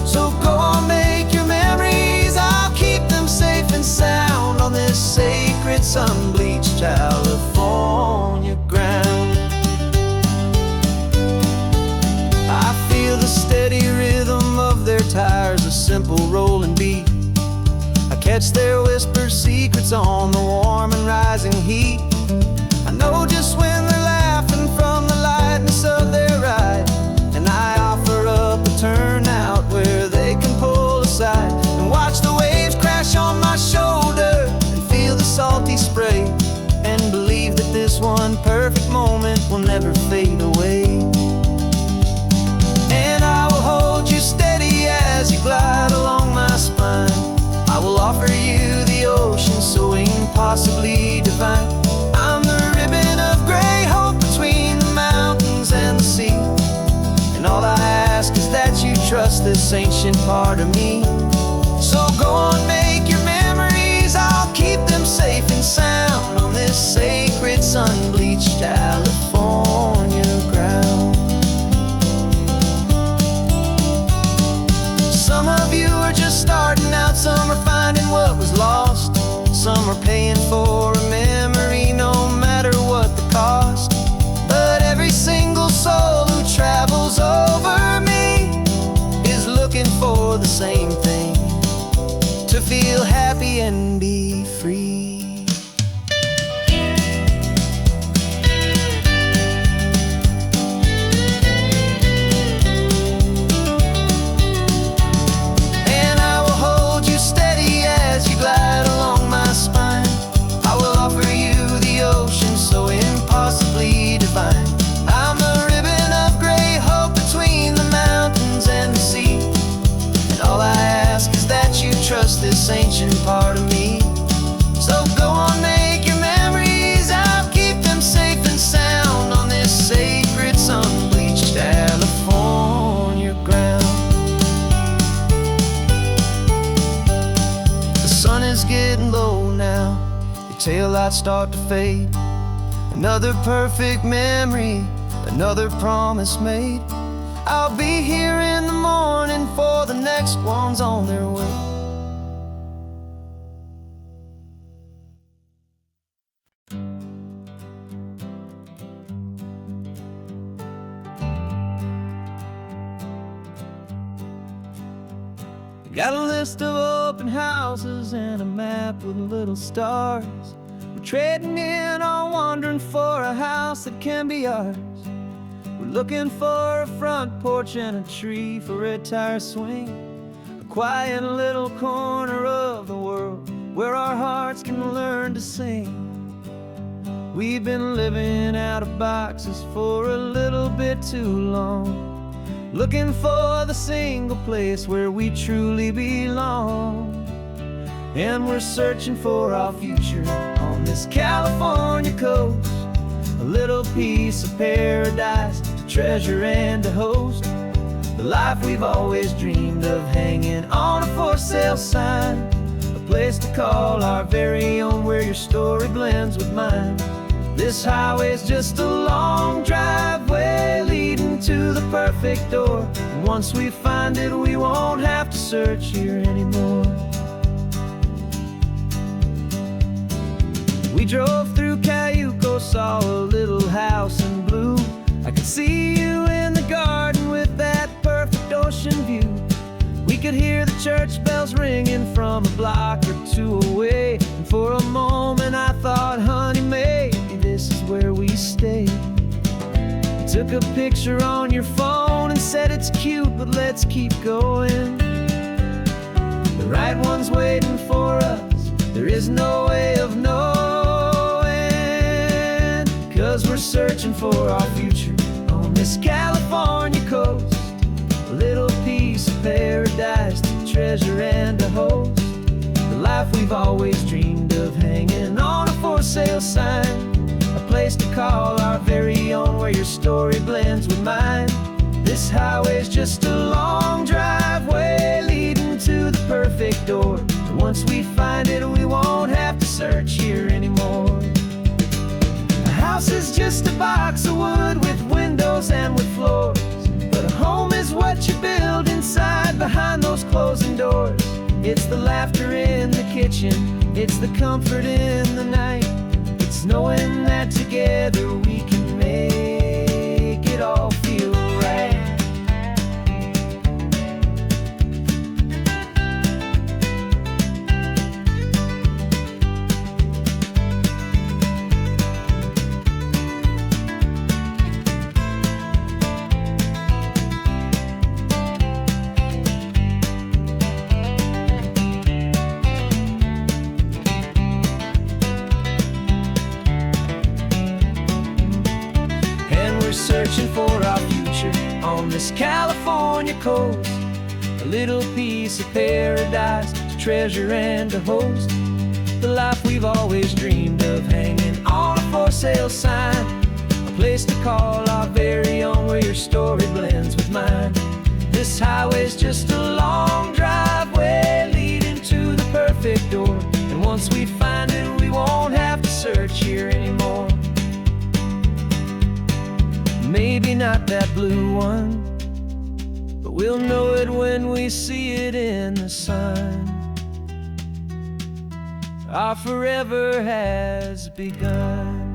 So go on, make your memories, I'll keep them safe and sound on this sacred sun-bleached California ground. I feel the steady rhythm of their tires, a simple rolling beat. I catch their whispered secrets on the warm and rising heat. I know just when they're laughing from the lightness of their ride, and I offer up a turnout where they can pull aside and watch the waves crash on my shoulder and feel the salty spray, and believe that this one perfect moment will never fade away. And I will hold you steady as you glide along my spine. I will offer you the ocean so impossibly divine. I'm the ribbon of gray hope between the mountains and the sea. And all I ask is that you trust this ancient part of me. So go on, make your memories, I'll keep them safe and sound on this sacred sun-bleached California ground. Some of you are just starting out, some are finding what was lost, some are paying for a memory no matter what the cost. But every single soul who travels over me is looking for the same thing, to feel happy and be free. And I will hold you steady as you glide along my spine. I will offer you the ocean so impossibly divine. I'm the ribbon of gray hope between the mountains and the sea. And all I ask is that you trust this ancient part of me. So go on, make your memories, I'll keep them safe and sound on this sacred sun-bleached California ground. The sun is getting low now, your taillights start to fade. Another perfect memory, another promise made. I'll be here in the morning for the next ones on their way. Got a list of open houses and a map with little stars. We're trading in or wandering for a house that can be ours. We're looking for a front porch and a tree for a tire swing, a quiet little corner of the world where our hearts can learn to sing. We've been living out of boxes for a little bit too long, looking for the single place where we truly belong. And we're searching for our future on this California coast, a little piece of paradise to treasure and to host, the life we've always dreamed of, hanging on a for sale sign, a place to call our very own where your story blends with mine. This highway's just a long driveway leading to the perfect door, and once we find it we won't have to search here anymore. We drove through Cayuco, saw a little house in blue. I could see you in the garden with that perfect ocean view. We could hear the church bells ringing from a block or two away, and for a moment I thought, honey, maybe this is where we stay. You took a picture on your phone and said it's cute, but let's keep going. The right one's waiting for us, there is no way of knowing, 'cause we're searching for our future on this California coast, a little piece of paradise to treasure and to host, the life we've always dreamed of, hanging on a for sale sign, a place to call our very own where your story blends with mine. This highway's just a long driveway leading to the perfect door, and once we find it we won't have to search here anymore. A house is just a box of wood with windows and with floors, but a home is what you build inside behind those closing doors. It's the laughter in the kitchen, it's the comfort in the night, it's knowing that together we can make it all feel right. Searching for our future on this California coast, a little piece of paradise to treasure and to host, the life we've always dreamed of, hanging on a for sale sign, a place to call our very own where your story blends with mine. This highway's just a long driveway leading to the perfect door, and once we find it we won't have to search here anymore. Maybe not that blue one, but we'll know it when we see it in the sun. Our forever has begun.